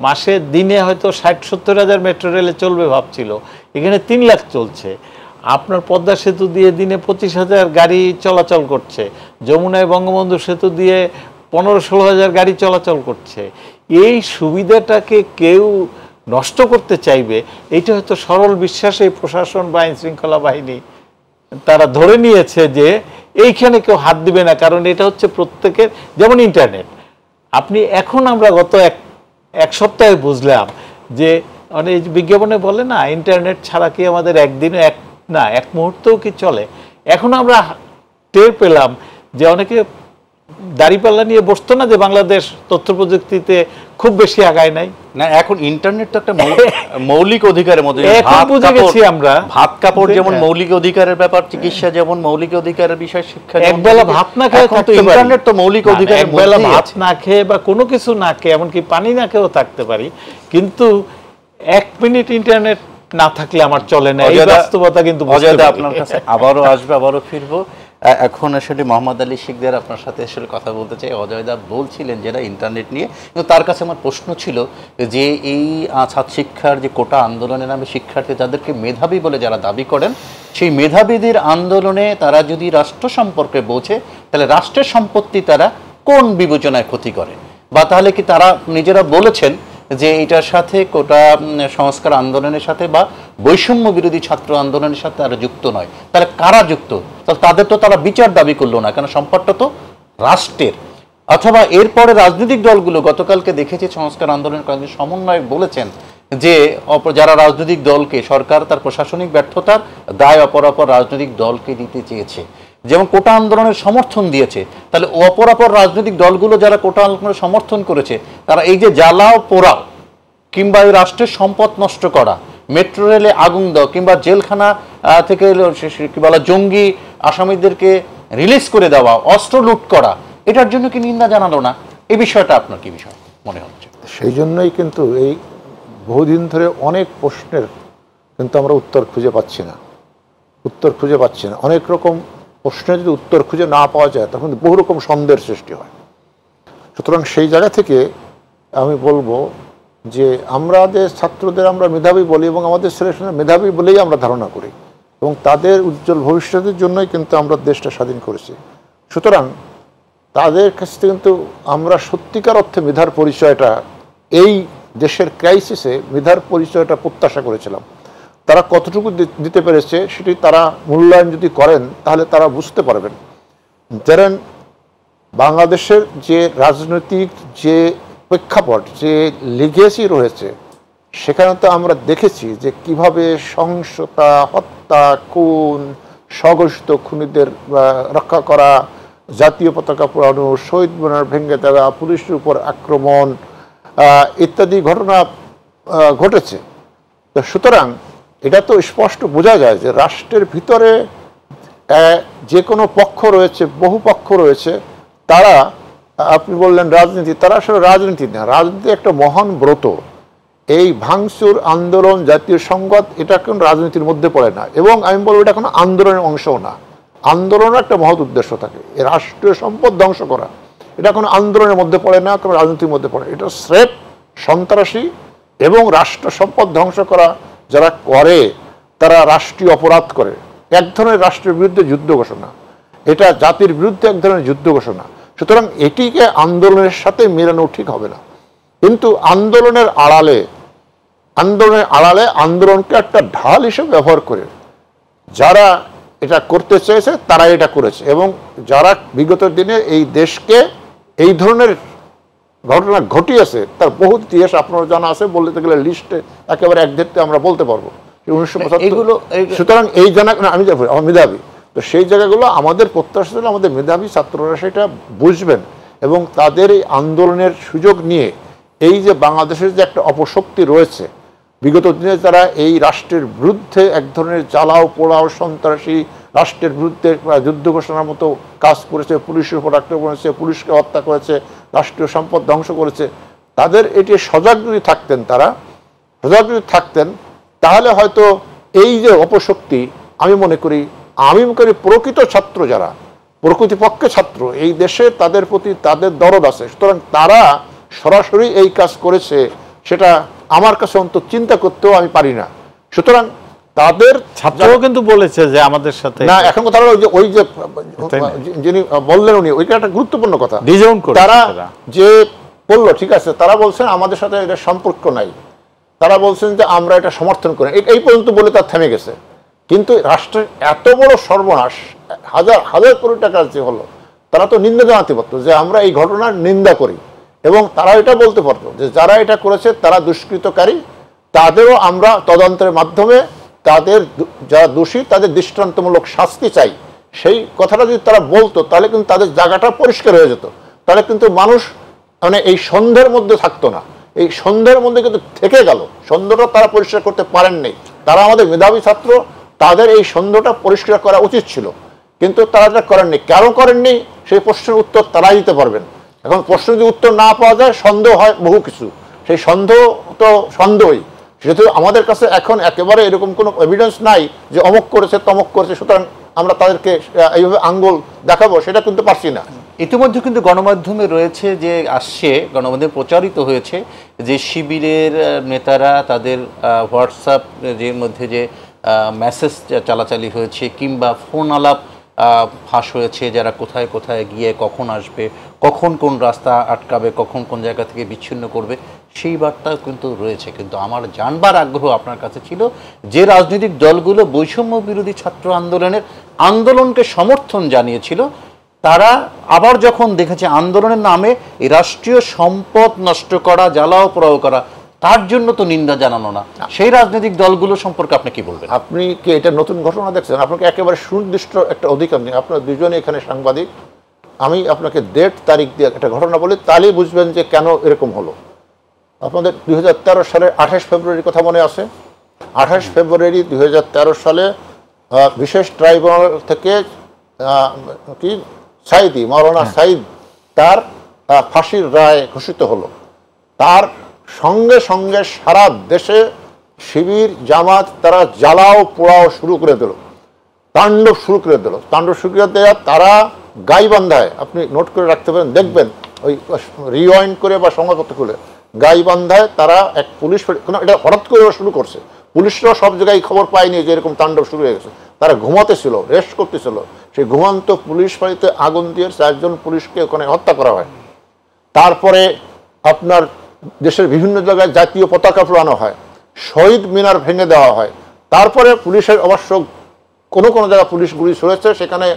[SPEAKER 2] মাসে দিনে হয়তো 60-70 হাজার মেট্রো রেলে চলবে ভাবছিল, এখানে 3 লাখ চলছে। আপনার পদ্মা সেতু দিয়ে দিনে 25,000 গাড়ি চলাচল করছে, যমুনায় বঙ্গবন্ধু সেতু দিয়ে 15-16 হাজার গাড়ি চলাচল করছে। এই সুবিধাটাকে কেউ নষ্ট করতে চাইবে, এইটা হয়তো সরল বিশ্বাস এই প্রশাসন বা আইন শৃঙ্খলা বাহিনী তারা ধরে নিয়েছে যে এইখানে কেউ হাত দিবে না, কারণ এটা হচ্ছে প্রত্যেকের। যেমন ইন্টারনেট, আপনি এখন আমরা গত এক সপ্তাহে বুঝলাম যে মানে এই বিজ্ঞাপনে বলে না, ইন্টারনেট ছাড়া কি আমাদের একদিনও এক মুহূর্তেও কি চলে। এখন আমরা টের পেলাম যে অনেকে দাড়িপাল্লা নিয়ে বসতো না যে বাংলাদেশ তথ্য প্রযুক্তিতে খুব বেশি আগায় নাই।
[SPEAKER 1] না, এখন ইন্টারনেট তো একটা মৌলিক অধিকারের মধ্যে।
[SPEAKER 2] এখন বুঝে গেছি আমরা,
[SPEAKER 1] ভাত কাপড় যেমন মৌলিক অধিকারের ব্যাপার, চিকিৎসা যেমন মৌলিক অধিকারের বিষয়, শিক্ষা
[SPEAKER 2] একবেলা ভাত না খেয়ে থাকতে পারি,
[SPEAKER 1] ইন্টারনেট তো মৌলিক অধিকারের মধ্যে।
[SPEAKER 2] একবেলা ভাত না খেয়ে বা কোনো কিছু না খেয়ে, এমনকি পানি না খেয়েও থাকতে পারি, কিন্তু 1 মিনিট ইন্টারনেট না থাকলে আমার চলে না। এই বাস্তবতা কিন্তু
[SPEAKER 1] আপনার কাছে আবারও আসবে, আবারও ফিরবো। এখন আসলে মোহাম্মদ আলী শিকদার আপনার সাথে আসলে কথা বলতে চাই। অজয়দা বলছিলেন যেটা ইন্টারনেট নিয়ে, কিন্তু তার কাছে আমার প্রশ্ন ছিল যে এই ছাত্র শিক্ষার যে কোটা আন্দোলনের নামে শিক্ষার্থী যাদেরকে মেধাবী বলে যারা দাবি করেন, সেই মেধাবীদের আন্দোলনে তারা যদি রাষ্ট্র সম্পর্কে বোঝে, তাহলে রাষ্ট্রের সম্পত্তি তারা কোন বিবেচনায় ক্ষতি করে? বা তাহলে কি তারা নিজেরা বলেছেন যে এটার সাথে কোটা সংস্কার আন্দোলনের সাথে বা বৈষম্য বিরোধী ছাত্র আন্দোলনের সাথে তারা যুক্ত নয়, তাহলে কারা যুক্ত? তাহলে তাদের তো তারা বিচার দাবি করলো না, কারণ সম্পদটা তো রাষ্ট্রের। অথবা এরপরে রাজনৈতিক দলগুলো, গতকালকে দেখেছি সংস্কার আন্দোলনের কয়েকজন সমন্বয়ক বলেছেন যে যারা রাজনৈতিক দলকে সরকার তার প্রশাসনিক ব্যর্থতার দায় অপরাপর রাজনৈতিক দলকে দিতে চেয়েছে, যেমন কোটা আন্দোলনের সমর্থন দিয়েছে, তাহলে অপরাপর রাজনৈতিক দলগুলো যারা কোটা আন্দোলনের সমর্থন করেছে, তারা এই যে জ্বালাও পোড়াও কিংবা এই রাষ্ট্রের সম্পদ নষ্ট করা, মেট্রো রেলে আগুন দাও কিংবা জেলখানা থেকে কি বলা জঙ্গি আসামিদেরকে রিলিজ করে দেওয়া, অস্ত্র লুট করা, এটার জন্য কি নিন্দা জানালো না? এই বিষয়টা আপনার কি বিষয় মনে হচ্ছে?
[SPEAKER 3] সেই জন্যই কিন্তু এই বহুদিন ধরে অনেক প্রশ্নের কিন্তু আমরা উত্তর খুঁজে পাচ্ছি না। অনেক রকম প্রশ্নের যদি উত্তর খুঁজে না পাওয়া যায়, তখন বহু রকম সন্দেহের সৃষ্টি হয়। সুতরাং সেই জায়গা থেকে আমি বলবো যে আমাদের ছাত্রদের আমরা মেধাবী বলি এবং আমাদের ছেলেমেয়েরা মেধাবী বলেই আমরা ধারণা করি, এবং তাদের উজ্জ্বল ভবিষ্যতের জন্যই কিন্তু আমরা দেশটা স্বাধীন করেছি। সুতরাং তাদের কাছ থেকে কিন্তু আমরা সত্যিকার অর্থে মেধার পরিচয়টা, এই দেশের ক্রাইসিসে মেধার পরিচয়টা প্রত্যাশা করেছিলাম। তারা কতটুকু দিতে পেরেছে সেটি তারা মূল্যায়ন যদি করেন, তাহলে তারা বুঝতে পারবেন। ধরেন বাংলাদেশের যে রাজনৈতিক যে প্রেক্ষাপট, যে লিগেসি রয়েছে, সেখানে তো আমরা দেখেছি যে কিভাবে সহিংসতা, হত্যা, খুন, স্বঘোষিত খুনিদের রক্ষা করা, জাতীয় পতাকা পোড়ানো, শহীদ মিনার ভেঙে দেওয়া, পুলিশের উপর আক্রমণ ইত্যাদি ঘটনা ঘটেছে। তো সুতরাং এটা তো স্পষ্ট বোঝা যায় যে রাষ্ট্রের ভিতরে যে কোনো পক্ষ রয়েছে, বহু পক্ষ রয়েছে, তারা, আপনি বললেন রাজনীতি, তারা আসলে রাজনীতি না, রাজনীতি একটা মহান ব্রত। এই ভাঙচুর আন্দোলন, জাতীয় সংঘাত, এটা কোনো রাজনীতির মধ্যে পড়ে না, এবং আমি বলবো এটা কোনো আন্দোলনের অংশও না। আন্দোলনের একটা মহৎ উদ্দেশ্য থাকে, এই রাষ্ট্রীয় সম্পদ ধ্বংস করা, এটা কোনো আন্দোলনের মধ্যে পড়ে না, কোনো রাজনীতির মধ্যে পড়ে। এটা স্রেফ সন্ত্রাসী, এবং রাষ্ট্র সম্পদ ধ্বংস করা যারা করে তারা রাষ্ট্রীয় অপরাধ করে, এক ধরনের রাষ্ট্রের বিরুদ্ধে যুদ্ধ ঘোষণা, এটা জাতির বিরুদ্ধে এক ধরনের যুদ্ধ ঘোষণা। সুতরাং এটিকে আন্দোলনের সাথে মেলানো ঠিক হবে না। কিন্তু আন্দোলনের আড়ালে আন্দোলনকে একটা ঢাল হিসেবে ব্যবহার করে যারা এটা করতে চেয়েছে তারা এটা করেছে, এবং যারা বিগত দিনে এই দেশকে এই ধরনের ঘটনা ঘটিয়েছে তার বহু ইতিহাস আপনার জানা আছে, বলতে গেলে লিস্টে একেবারে এক ধরতে আমরা বলতে পারবো 1975। সুতরাং এই জানা আমি আমার মেধাবী, তো সেই জায়গাগুলো আমাদের প্রত্যাশা ছিল আমাদের মেধাবী ছাত্ররা সেটা বুঝবেন, এবং তাদের এই আন্দোলনের সুযোগ নিয়ে এই যে বাংলাদেশের যে একটা অপশক্তি রয়েছে, বিগত দিনে যারা এই রাষ্ট্রের বিরুদ্ধে এক ধরনের জ্বালাও পোড়াও সন্ত্রাসী, রাষ্ট্রের বিরুদ্ধে যুদ্ধ ঘোষণার মতো কাজ করেছে, পুলিশের উপর আক্রমণ করেছে, পুলিশকে হত্যা করেছে, রাষ্ট্রীয় সম্পদ ধ্বংস করেছে, তাদের এটি সজাগ যদি থাকতেন তাহলে হয়তো এই যে অপশক্তি, আমি মনে করি প্রকৃত ছাত্র যারা, প্রকৃতিপক্ষে ছাত্র এই দেশে, তাদের প্রতি তাদের দরদ আছে। সুতরাং তারা সরাসরি এই কাজ করেছে, সেটা আমার কাছে অন্তত চিন্তা করতেও আমি পারি না। সুতরাং তাদের
[SPEAKER 2] ছাত্রও কিন্তু বলেছে যে আমাদের সাথে
[SPEAKER 3] না, এখন কথা হলো ওই যে যিনি বললেন উনি, ওইটা একটা গুরুত্বপূর্ণ কথা। তারা যে বললো ঠিক আছে, তারা বলছেন আমাদের সাথে এটা সম্পর্ক নাই, তারা বলছেন যে আমরা এটা সমর্থন করি, এই পর্যন্ত বলে তার থেমে গেছে। কিন্তু রাষ্ট্রের এত বড় সর্বনাশ, হাজার হাজার কোটি টাকার যে হলো, তারা তো নিন্দা জানাতে পারতো যে আমরা এই ঘটনার নিন্দা করি, এবং তারা এটা বলতে পারতো যে যারা এটা করেছে তারা দুষ্কৃতকারী, তাদেরও আমরা তদন্তের মাধ্যমে তাদের যারা দোষী তাদের দৃষ্টান্তমূলক শাস্তি চাই। সেই কথাটা যদি তারা বলতো তাহলে কিন্তু তাদের জায়গাটা পরিষ্কার হয়ে যেত, তাহলে কিন্তু মানুষ মানে এই সন্ধ্যের মধ্যে থাকতো না, এই সন্ধ্যের মধ্যে কিন্তু থেকে গেল। সন্ধ্যাটা তারা পরিষ্কার করতে পারেননি। তারা আমাদের মেধাবী ছাত্র, তাদের এই সন্ধ্যাটা পরিষ্কার করা উচিত ছিল, কিন্তু তারা এটা করেননি। কেন করেননি সেই প্রশ্নের উত্তর তারাই দিতে পারবেন। এখন প্রশ্ন যদি উত্তর না পাওয়া যায়, সন্দেহ হয় বহু কিছু। সেই সন্দেহ তো সন্দেহই, যেহেতু আমাদের কাছে এখন একেবারে এরকম কোনো এভিডেন্স নাই যে অমুক করেছে তমক করেছে, সুতরাং আমরা তাদেরকে এইভাবে আঙ্গুল দেখাবো, সেটা কিন্তু পারছি না।
[SPEAKER 1] ইতিমধ্যে কিন্তু গণমাধ্যমে রয়েছে যে আসছে, গণমাধ্যমে প্রচারিত হয়েছে যে শিবিরের নেতারা তাদের হোয়াটসঅ্যাপ যে মধ্যে যে মেসেজ চালাচালি হয়েছে কিংবা ফোন আলাপ ফাঁস হয়েছে, যারা কোথায় কোথায় গিয়ে কখন আসবে, কখন কোন রাস্তা আটকাবে, কখন কোন জায়গা থেকে বিচ্ছিন্ন করবে, সেই বার্তা কিন্তু রয়েছে। কিন্তু আমার জানবার আগ্রহ আপনার কাছে ছিল যে রাজনৈতিক দলগুলো বৈষম্য বিরোধী ছাত্র আন্দোলনকে সমর্থন জানিয়েছিল, তারা আবার যখন দেখেছে আন্দোলনের নামে এই রাষ্ট্রীয় সম্পদ নষ্ট করা, জ্বালাও পোড়াও করা, তার জন্য তো নিন্দা জানানো না, সেই রাজনৈতিক দলগুলো সম্পর্কে আপনি কি বলবেন?
[SPEAKER 3] আপনি কি এটা নতুন ঘটনা দেখছেন? আপনাকে একেবারে সুনির্দিষ্ট একটা অধিকার নেই, আপনারা দুজনে এখানে সাংবাদিক। আমি আপনাকে ডেট তারিখ দিয়ে একটা ঘটনা বলি, তাহলেই বুঝবেন যে কেন এরকম হলো। আপনাদের 2013 সালের 28 ফেব্রুয়ারির কথা মনে আছে? 28 ফেব্রুয়ারি 2013 সালে বিশেষ ট্রাইব্যুনাল থেকে কি সাইদি, মাওলানা সাইদ, তার ফাঁসির রায় ঘোষিত হলো। তার সঙ্গে সঙ্গে সারা দেশে শিবির জামাত তারা জ্বালাও পোড়াও শুরু করে দিল, তাণ্ডব শুরু করে দিল। তাণ্ডব শুরু করে দেওয়া তারা গাইবান্ধায়, আপনি নোট করে রাখতে পারেন, দেখবেন ওই রিওয়াইন্ড করে বা সংবাদপত্র খুলে, গাইবান্ধায় তারা এক পুলিশ, এটা হঠাৎ করে শুরু করছে, পুলিশরাও সব জায়গায় খবর পায়নি যে এরকম তাণ্ডব শুরু হয়ে গেছে। তারা ঘুমাতেছিল, রেস্ট করতেছিল, সেই ঘুমান্ত পুলিশ বাড়িতে আগুন দিয়ে 4 জন পুলিশকে ওখানে হত্যা করা হয়। তারপরে আপনার দেশের বিভিন্ন জায়গায় জাতীয় পতাকা পোড়ানো হয়, শহীদ মিনার ভেঙে দেওয়া হয়। তারপরে পুলিশের অবশ্য কোনো কোনো জায়গায় পুলিশ গুলি ছুড়েছে, সেখানে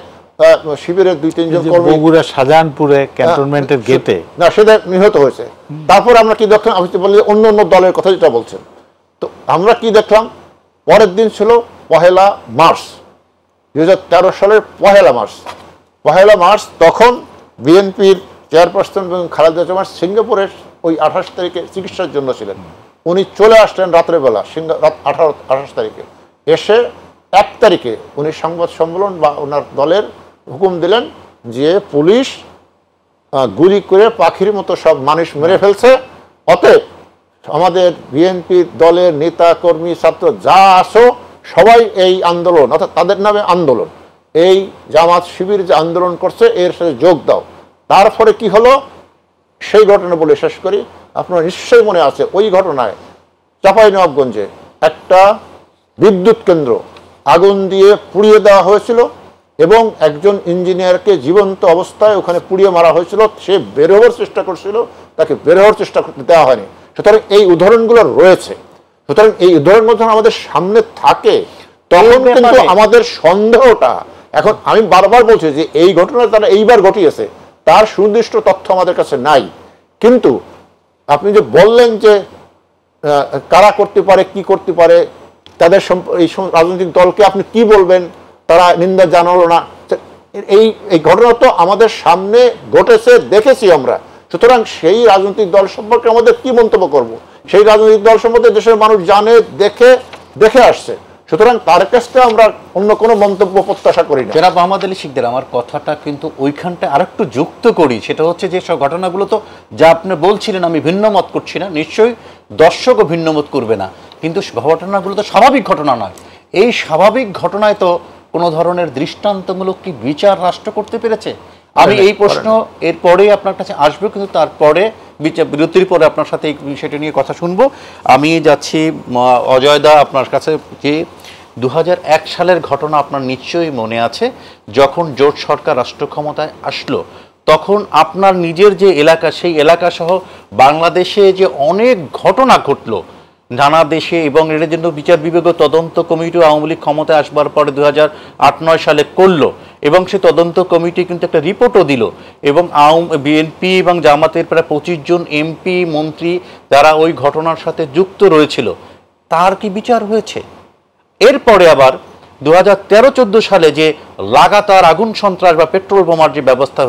[SPEAKER 3] শিবিরের 2-3 জন কর্মী
[SPEAKER 2] বগুড়া শাহজাহানপুরে ক্যান্টনমেন্টের গেটে
[SPEAKER 3] না, সেটা নিহত হয়েছে। তারপর আমরা কি দেখলাম, আপনি বললে অন্য অন্য দলের কথা যেটা বলছেন, তো আমরা কি দেখলাম, পরের দিন ছিল 1 মার্চ 2013 সালের 1 মার্চ। 1 মার্চ তখন বিএনপির চেয়ারপারসন এবং খালেদা জিয়া সিঙ্গাপুরের ওই 28 তারিখে চিকিৎসার জন্য ছিলেন। উনি চলে আসলেন রাত্রেবেলা, রাত 28 তারিখে এসে 1 তারিখে উনি সংবাদ সম্মেলন বা ওনার দলের হুকুম দিলেন যে পুলিশ গুলি করে পাখির মতো সব মানুষ মেরে ফেলছে, অতএব আমাদের বিএনপি দলের নেতা কর্মী ছাত্র যা আসো সবাই এই আন্দোলন, অর্থাৎ তাদের নামে আন্দোলন, এই জামাত শিবির যে আন্দোলন করছে এর সাথে যোগ দাও। তারপরে কি হলো সেই ঘটনা বলে শেষ করি। আপনার নিশ্চয়ই মনে আছে ওই ঘটনায় চাঁপাইনবাবগঞ্জে একটা বিদ্যুৎ কেন্দ্র আগুন দিয়ে পুড়িয়ে দেওয়া হয়েছিল এবং একজন ইঞ্জিনিয়ারকে জীবন্ত অবস্থায় ওখানে পুড়িয়ে মারা হয়েছিল। সে বের হওয়ার চেষ্টা করছিল, তাকে বের হওয়ার চেষ্টা করতে দেওয়া হয়নি। সুতরাং এই উদাহরণগুলো রয়েছে। সুতরাং এই উদাহরণগুলো যখন আমাদের সামনে থাকে তখন কিন্তু আমাদের সন্দেহটা, এখন আমি বারবার বলছি যে এই ঘটনা তারা এইবার ঘটিয়েছে তার সুনির্দিষ্ট তথ্য আমাদের কাছে নাই, কিন্তু আপনি যে বললেন যে কারা করতে পারে, কি করতে পারে, তাদের এই রাজনৈতিক দলকে আপনি কি বলবেন, তারা নিন্দা জানালো না, এই ঘটনা তো আমাদের সামনে ঘটেছে, দেখেছি আমরা। সুতরাং সেই রাজনৈতিক দল সম্পর্কে আমাদের কি মন্তব্য করব? সেই রাজনৈতিক দল সম্পর্কে দেশের মানুষ জানে, দেখে আসছে। সুতরাং তার কাছে আমরা অন্য কোনো মন্তব্য প্রত্যাশা করি না।
[SPEAKER 1] জনাব মোহাম্মদ আলী শিকদার, আমার কথাটা কিন্তু ওইখানটা আরেকটু যুক্ত করি, সেটা হচ্ছে যে সব ঘটনাগুলো তো যা আপনি বলছিলেন আমি ভিন্ন মত করছি না, নিশ্চয়ই দর্শকও ভিন্ন মত করবে না, কিন্তু ঘটনাগুলো তো স্বাভাবিক ঘটনা নয়। এই স্বাভাবিক ঘটনায় তো কোনো ধরনের দৃষ্টান্তমূলক কি বিচার রাষ্ট্র করতে পেরেছে? আমি এই প্রশ্ন এরপরেই আপনার কাছে আসবো, কিন্তু তারপরে বিরতির পরে আপনার সাথে এই বিষয়টা নিয়ে কথা শুনবো। আমি যাচ্ছি অজয়দা আপনার কাছে, যে 2001 সালের ঘটনা আপনার নিশ্চয়ই মনে আছে, যখন জোট সরকার রাষ্ট্র ক্ষমতায় আসলো তখন আপনার নিজের যে এলাকা, সেই এলাকা সহ বাংলাদেশে যে অনেক ঘটনা ঘটলো নানা দেশে, এবং এর জন্য বিচার বিভাগ তদন্ত কমিটি আওয়ামী লীগ ক্ষমতায় আসবার পরে 2008-9 সালে করলো, এবং সে তদন্ত কমিটি কিন্তু একটা রিপোর্টও দিল, এবং বিএনপি এবং জামাতের প্রায় 25 জন এমপি মন্ত্রী যারা ওই ঘটনার সাথে যুক্ত রয়েছিল তার কি বিচার হয়েছে? এরপরে আবার 2013-14 সালে যে লাগাতার আগুন সন্ত্রাস বা পেট্রোল বোমার যে ব্যবস্থা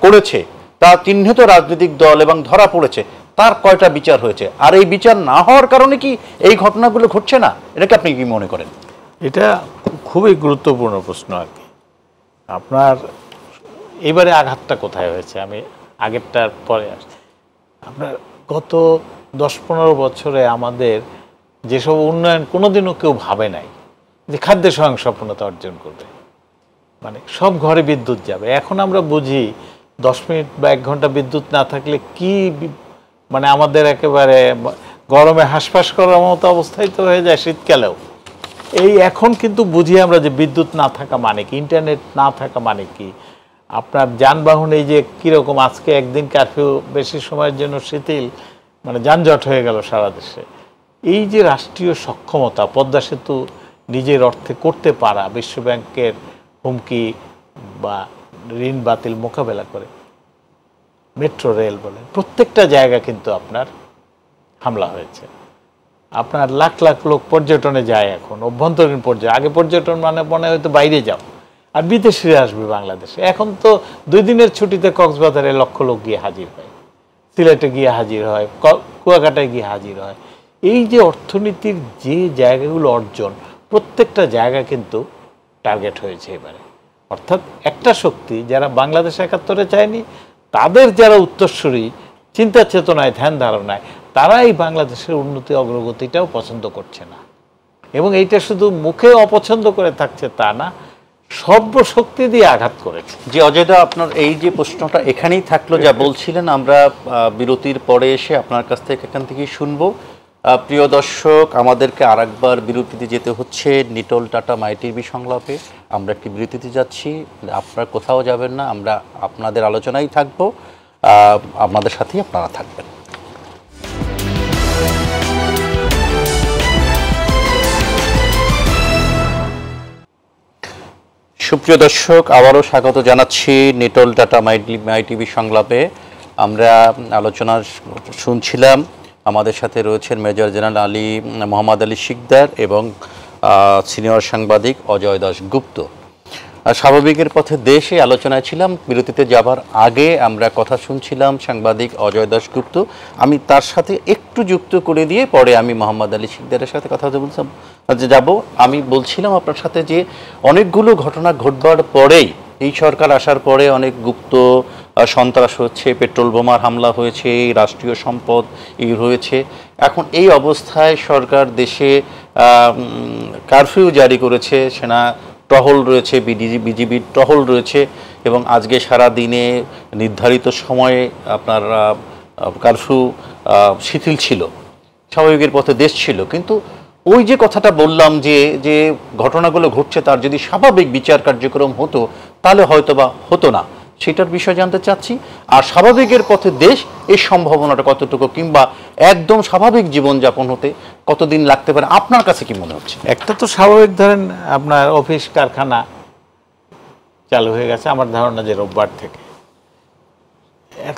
[SPEAKER 1] করেছে তা চিহ্নিত রাজনৈতিক দল এবং ধরা পড়েছে, তার কয়টা বিচার হয়েছে? আর এই বিচার না হওয়ার কারণে কি এই ঘটনাগুলো ঘটছে না? এটাকে আপনি কি মনে করেন?
[SPEAKER 2] এটা খুবই গুরুত্বপূর্ণ প্রশ্ন আর কি। আপনার এবারে আঘাতটা কোথায় হয়েছে, আমি আগেরটার পরে আসছি। আপনার গত 10-15 বছরে আমাদের যেসব উন্নয়ন কোনোদিনও কেউ ভাবে নাই যে খাদ্যে স্বয়ংসম্পূর্ণতা অর্জন করবে, মানে সব ঘরে বিদ্যুৎ যাবে। এখন আমরা বুঝি 10 মিনিট বা 1 ঘন্টা বিদ্যুৎ না থাকলে কি মানে আমাদের একেবারে গরমে হাঁসফাঁস করার মতো অবস্থায় তো হয়ে যায় শীতকালেও। এই এখন কিন্তু বুঝি আমরা যে বিদ্যুৎ না থাকা মানে কি, ইন্টারনেট না থাকা মানে কি, আপনার যানবাহন এই যে কীরকম আজকে একদিন কারফিউ বেশি সময়ের জন্য শিথিল, মানে যানজট হয়ে গেল সারা দেশে। এই যে রাষ্ট্রীয় সক্ষমতা, পদ্মা সেতু নিজের অর্থে করতে পারা, বিশ্বব্যাংকের হুমকি বা ঋণ বাতিল মোকাবেলা করে, মেট্রো রেল বলে প্রত্যেকটা জায়গা কিন্তু আপনার হামলা হয়েছে। আপনার লাখ লাখ লোক পর্যটনে যায় এখন, অভ্যন্তরীণ পর্যটন। আগে পর্যটন মানে মনে হয়তো বাইরে যাও আর বিদেশিরা আসবে বাংলাদেশে। এখন তো 2 দিনের ছুটিতে কক্সবাজারে লক্ষ লোক গিয়ে হাজির হয়, সিলেটে গিয়ে হাজির হয়, কুয়াকাটায় গিয়ে হাজির হয়। এই যে অর্থনীতির যে জায়গাগুলো অর্জন, প্রত্যেকটা জায়গা কিন্তু টার্গেট হয়েছে এবারে। অর্থাৎ একটা শক্তি যারা বাংলাদেশ 71-এ চায়নি, তাদের যারা উত্তরসূরি চিন্তা চেতনায়, ধ্যান ধারণায়, তারা এই বাংলাদেশের উন্নতি অগ্রগতিটাও পছন্দ করছে না। এবং এইটা শুধু মুখে অপছন্দ করে থাকছে তা না, সর্বশক্তি দিয়ে আঘাত করেছে।
[SPEAKER 1] যে অজয়দা, আপনার এই যে প্রশ্নটা এখানেই থাকলো, যা বলছিলেন আমরা বিরতির পরে এসে আপনার কাছ থেকে এখান থেকেই শুনবো। প্রিয় দর্শক, আমাদেরকে আরেকবার বিরতিতে যেতে হচ্ছে নিটোল টাটা মাই টিভি সংলাপে। আমরা একটি বিরতিতে যাচ্ছি, আপনারা কোথাও যাবেন না, আমরা আপনাদের আলোচনায় থাকবো, আপনাদের সাথেই আপনারা থাকবেন। সুপ্রিয় দর্শক, আবারও স্বাগত জানাচ্ছি নিটোল টাটা মাই টিভি সংলাপে। আমরা আলোচনা শুনছিলাম, আমাদের সাথে রয়েছেন মেজর জেনারেল মোহাম্মদ আলী শিকদার এবং সিনিয়র সাংবাদিক অজয় দাশগুপ্ত। স্বাভাবিকের পথে দেশে আলোচনায় ছিলাম। বিরতিতে যাবার আগে আমরা কথা শুনছিলাম সাংবাদিক অজয় দাশগুপ্ত। আমি তার সাথে একটু যুক্ত করে দিয়ে পরে আমি মোহাম্মদ আলী শিকদারের সাথে কথা বলছিলাম যাব। আমি বলছিলাম আপনার সাথে যে অনেকগুলো ঘটনা ঘটবার পরেই, এই সরকার আসার পরে অনেক গুপ্ত সন্ত্রাস হচ্ছে, পেট্রোল বোমার হামলা হয়েছে, রাষ্ট্রীয় সম্পদ এই রয়েছে। এখন এই অবস্থায় সরকার দেশে কারফিউ জারি করেছে, সেনা টহল রয়েছে, বিজিবির টহল রয়েছে, এবং আজকে সারা দিনে নির্ধারিত সময়ে আপনার কারফিউ শিথিল ছিল, স্বাভাবিকের পথে দেশ ছিল। কিন্তু ওই যে কথাটা বললাম যে যে ঘটনাগুলো ঘটছে তার যদি স্বাভাবিক বিচার কার্যক্রম হতো তাহলে হয়তো বা হতো না, সেটার বিষয় জানতে চাচ্ছি। আর স্বাভাবিকের পথে দেশ, এই সম্ভাবনাটা কতটুকু, কিংবা একদম স্বাভাবিক জীবনযাপন হতে কতদিন লাগতে পারে আপনার কাছে কি মনে হচ্ছে?
[SPEAKER 2] একটা তো স্বাভাবিক, ধরেন আপনার অফিস কারখানা চালু হয়ে গেছে আমার ধারণা যে রোববার থেকে। এক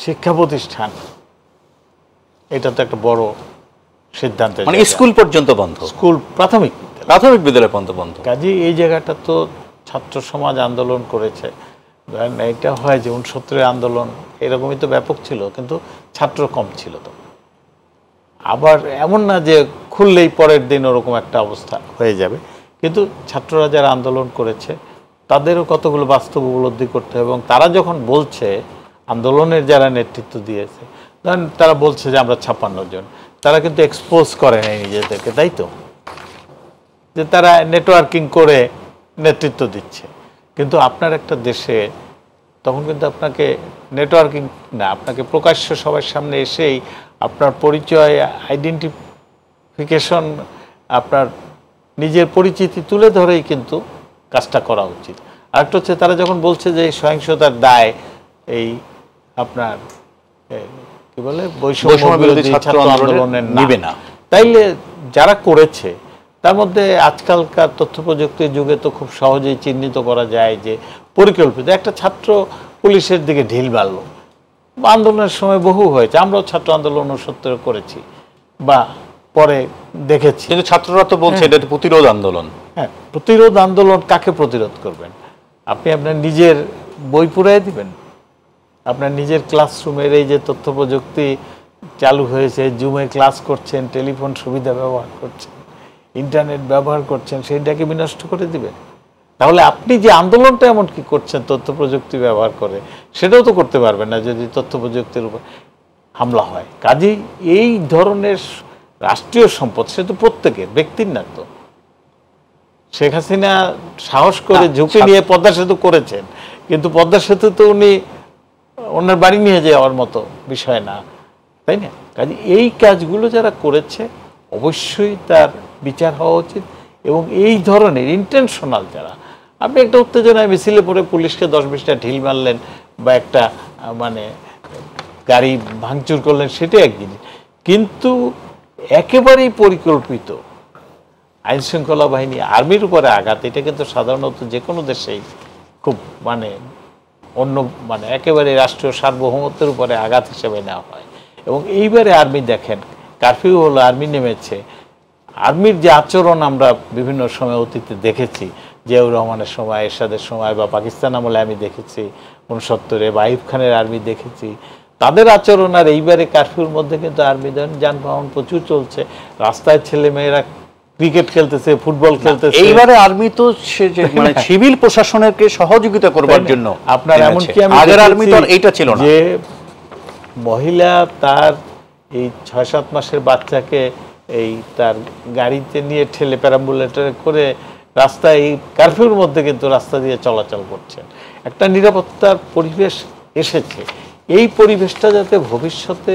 [SPEAKER 2] শিক্ষা প্রতিষ্ঠান, এটা তো একটা বড় সিদ্ধান্ত,
[SPEAKER 1] মানে স্কুল পর্যন্ত বন্ধ,
[SPEAKER 2] স্কুল প্রাথমিক
[SPEAKER 1] বিদ্যালয় পর্যন্ত বন্ধ।
[SPEAKER 2] কাজে এই জায়গাটা তো ছাত্র সমাজ আন্দোলন করেছে। এটা হয় যে 69 আন্দোলন এরকমই তো ব্যাপক ছিল, কিন্তু ছাত্র কম ছিল। তো আবার এমন না যে খুললেই পরের দিন ওরকম একটা অবস্থা হয়ে যাবে, কিন্তু ছাত্ররা যারা আন্দোলন করেছে তাদেরও কতগুলো বাস্তব উপলব্ধি করতে হবে। এবং তারা যখন বলছে, আন্দোলনের যারা নেতৃত্ব দিয়েছে, ধরেন তারা বলছে যে আমরা 56 জন, তারা কিন্তু এক্সপোজ করে নাই নিজেদেরকে, তাই তো, যে তারা নেটওয়ার্কিং করে নেতৃত্ব দিচ্ছে। কিন্তু আপনার একটা দেশে তখন কিন্তু আপনাকে নেটওয়ার্কিং না, আপনাকে প্রকাশ্য সবার সামনে এসেই আপনার পরিচয়, আইডেন্টিফিকেশন, আপনার নিজের পরিচিতি তুলে ধরেই কিন্তু কাজটা করা উচিত। আরেকটা হচ্ছে তারা যখন বলছে যে সহিংসতার দায় এই আপনার কি বলে বৈষম্য বিরোধী ছাত্র আন্দোলনের নিবে না, তাইলে যারা করেছে তার মধ্যে আজকালকার তথ্য প্রযুক্তির যুগে তো খুব সহজেই চিহ্নিত করা যায় যে পরিকল্পিত একটা ছাত্র পুলিশের দিকে ঢিল মারলো। আন্দোলনের সময় বহু হয়েছে, আমরাও ছাত্র আন্দোলন 69 করেছি বা পরে দেখেছি।
[SPEAKER 1] কিন্তু ছাত্ররা তো বলছে এটা প্রতিরোধ আন্দোলন।
[SPEAKER 2] হ্যাঁ, প্রতিরোধ আন্দোলন কাকে প্রতিরোধ করবেন? আপনি আপনার নিজের বই পুরাই দিবেন, আপনার নিজের ক্লাসরুমের এই যে তথ্য প্রযুক্তি চালু হয়েছে, জুমে ক্লাস করছেন, টেলিফোন সুবিধা ব্যবহার করছেন, ইন্টারনেট ব্যবহার করছেন, সেইটাকে বিনষ্ট করে দিবেন? তাহলে আপনি যে আন্দোলনটা এমন কি করছেন তথ্য প্রযুক্তি ব্যবহার করে, সেটাও তো করতে পারবেন না যদি তথ্য প্রযুক্তির উপর হামলা হয়। কাজেই এই ধরনের রাষ্ট্রীয় সম্পদ সে তো প্রত্যেকের, ব্যক্তির না। তো শেখ হাসিনা সাহস করে ঝুঁকি নিয়ে পদ্মা সেতু করেছেন, কিন্তু পদ্মা সেতু তো উনি ওনার বাড়ি নিয়ে যাওয়ার মতো বিষয় না, তাই না? কাজে এই কাজগুলো যারা করেছে অবশ্যই তার বিচার হওয়া উচিত। এবং এই ধরনের ইন্টেনশনাল যারা, আপনি একটা উত্তেজনায় মিছিলে পড়ে পুলিশকে 10-20টা ঢিল মারলেন বা একটা মানে গাড়ি ভাঙচুর করলেন, সেটা এক জিনিস, কিন্তু একেবারেই পরিকল্পিত আইন শৃঙ্খলা বাহিনী আর্মির উপরে আঘাত, এটা কিন্তু সাধারণত যে কোনো দেশেই খুব মানে অন্য মানে একেবারে রাষ্ট্রীয় সার্বভৌমত্বের উপরে আঘাত হিসেবে নেওয়া হয়। এবং এইবারে আর্মি দেখেন, কারফিউ হলো, আর্মি নেমেছে, আর্মির যে আচরণ আমরা বিভিন্ন সময় অতীতে দেখেছি, জিয়াউর রহমানের সময়, এরশাদের সময়, বা পাকিস্তান আমলে আমি দেখেছি 69-এ, বা আইয়ুব খানের আর্মি দেখেছি, তাদের আচরণ আর এইবারে কারফিউর মধ্যে কিন্তু আর্মি যানবাহন প্রচুর চলছে, রাস্তায় ছেলে মেয়েরা ক্রিকেট খেলতেছে, ফুটবল খেলতেছে।
[SPEAKER 1] এইবারে আর্মি তো মানে সিভিল প্রশাসনকে সহযোগিতা করবার জন্য
[SPEAKER 2] আপনার এমনকি আমি
[SPEAKER 1] আগের আর্মি তো এইটা ছিল না,
[SPEAKER 2] যে মহিলা তার এই 6-7 মাসের বাচ্চাকে এই তার গাড়িতে নিয়ে ঠেলে প্যারাম্বুলেটরে করে রাস্তায় এই কারফিউর মধ্যে কিন্তু রাস্তা দিয়ে চলাচল করছেন। একটা নিরাপত্তার পরিবেশ এসেছে। এই পরিবেশটা যাতে ভবিষ্যতে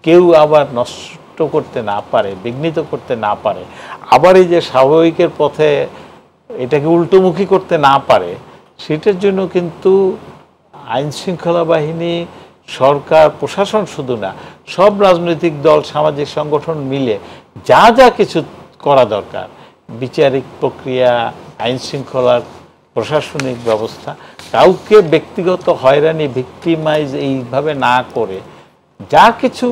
[SPEAKER 2] কেউ আবার নষ্ট করতে না পারে, বিঘ্নিত করতে না পারে, আবার এই যে স্বাভাবিকের পথে এটাকে উল্টোমুখী করতে না পারে, সেটার জন্য কিন্তু আইন শৃঙ্খলা বাহিনী, সরকার, প্রশাসন শুধু না, সব রাজনৈতিক দল, সামাজিক সংগঠন মিলে যা যা কিছু করা দরকার, বিচারিক প্রক্রিয়া, আইন শৃঙ্খলার প্রশাসনিক ব্যবস্থা, কাউকে ব্যক্তিগত হয়রানি, ভিক্টিমাইজ এইভাবে না করে যা কিছু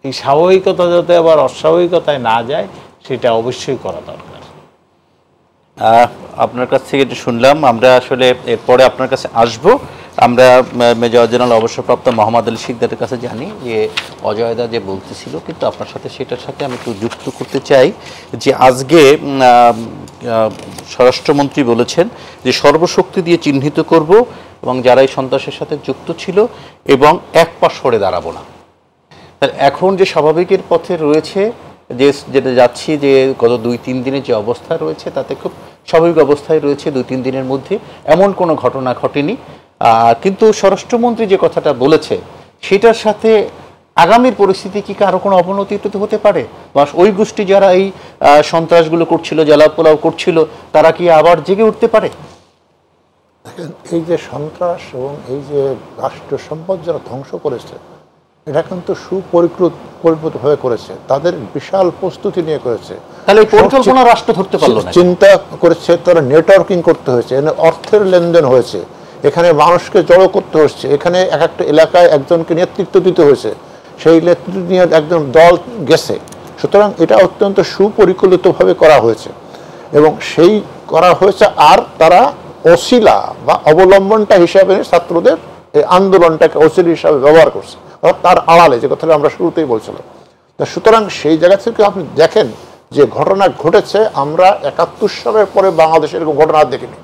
[SPEAKER 2] এই স্বাভাবিকতা যাতে আবার অস্বাভাবিকতায় না যায়, সেটা অবশ্যই করা দরকার।
[SPEAKER 1] আপনার কাছ থেকে একটু শুনলাম, আমরা আসলে এরপরে আপনার কাছে আসব। আমরা মেজর জেনারেল অবসরপ্রাপ্ত মোহাম্মদ আলী শিকদারের কাছে জানি যে অজয়দা যে বলতেছিল, কিন্তু আপনার সাথে সেটার সাথে আমি একটু যুক্ত করতে চাই যে আজকে স্বরাষ্ট্রমন্ত্রী বলেছেন যে সর্বশক্তি দিয়ে চিহ্নিত করব এবং যারা এই সন্ত্রাসের সাথে যুক্ত ছিল এবং এক পা সরে দাঁড়াবো না। এখন যে স্বাভাবিকের পথে রয়েছে, যেটা যাচ্ছি, যে গত 2-3 দিনের যে অবস্থা রয়েছে তাতে খুব স্বাভাবিক অবস্থায় রয়েছে, 2-3 দিনের মধ্যে এমন কোনো ঘটনা ঘটেনি। কিন্তু স্বরাষ্ট্রমন্ত্রী যে কথাটা বলেছে সেটার সাথে আগামীর পরিস্থিতি কি আরও কোনো অবনতি হতে পারে? বা ওই গোষ্ঠী যারা এই সন্ত্রাসগুলো করছিল, জ্বালাপোলাও করছিল, তারা কি আবার জেগে উঠতে পারে?
[SPEAKER 3] দেখেন, এই যে সন্ত্রাস এবং এই যে রাষ্ট্র সম্পদ যারা ধ্বংস করেছে, এটা কিন্তু সুপরিকল্পিতভাবে করেছে, তাদের বিশাল প্রস্তুতি নিয়ে করেছে।
[SPEAKER 1] তাহলে এই পরিকল্পনা রাষ্ট্র ধরতে পারলো না,
[SPEAKER 3] চিন্তা করেছে, তারা নেটওয়ার্কিং করতে হয়েছে, এখানে অর্থের লেনদেন হয়েছে, এখানে মানুষকে জড়ো করতে হচ্ছে, এখানে এক একটা এলাকায় একজনকে নেতৃত্ব দিতে হয়েছে, সেই নেতৃত্ব নিয়ে একজন দল গেছে। সুতরাং এটা অত্যন্ত সুপরিকল্পিতভাবে করা হয়েছে এবং সেই করা হয়েছে। আর তারা অশিলা বা অবলম্বনটা হিসাবে ছাত্রদের এই আন্দোলনটাকে অশিলা হিসাবে ব্যবহার করছে, অর্থাৎ তার আড়ালে, যে কথাটা আমরা শুরুতেই বলছিলাম। সুতরাং সেই জায়গা থেকে আপনি দেখেন যে ঘটনা ঘটেছে, আমরা 71 সালের পরে বাংলাদেশে এরকম ঘটনা দেখিনি,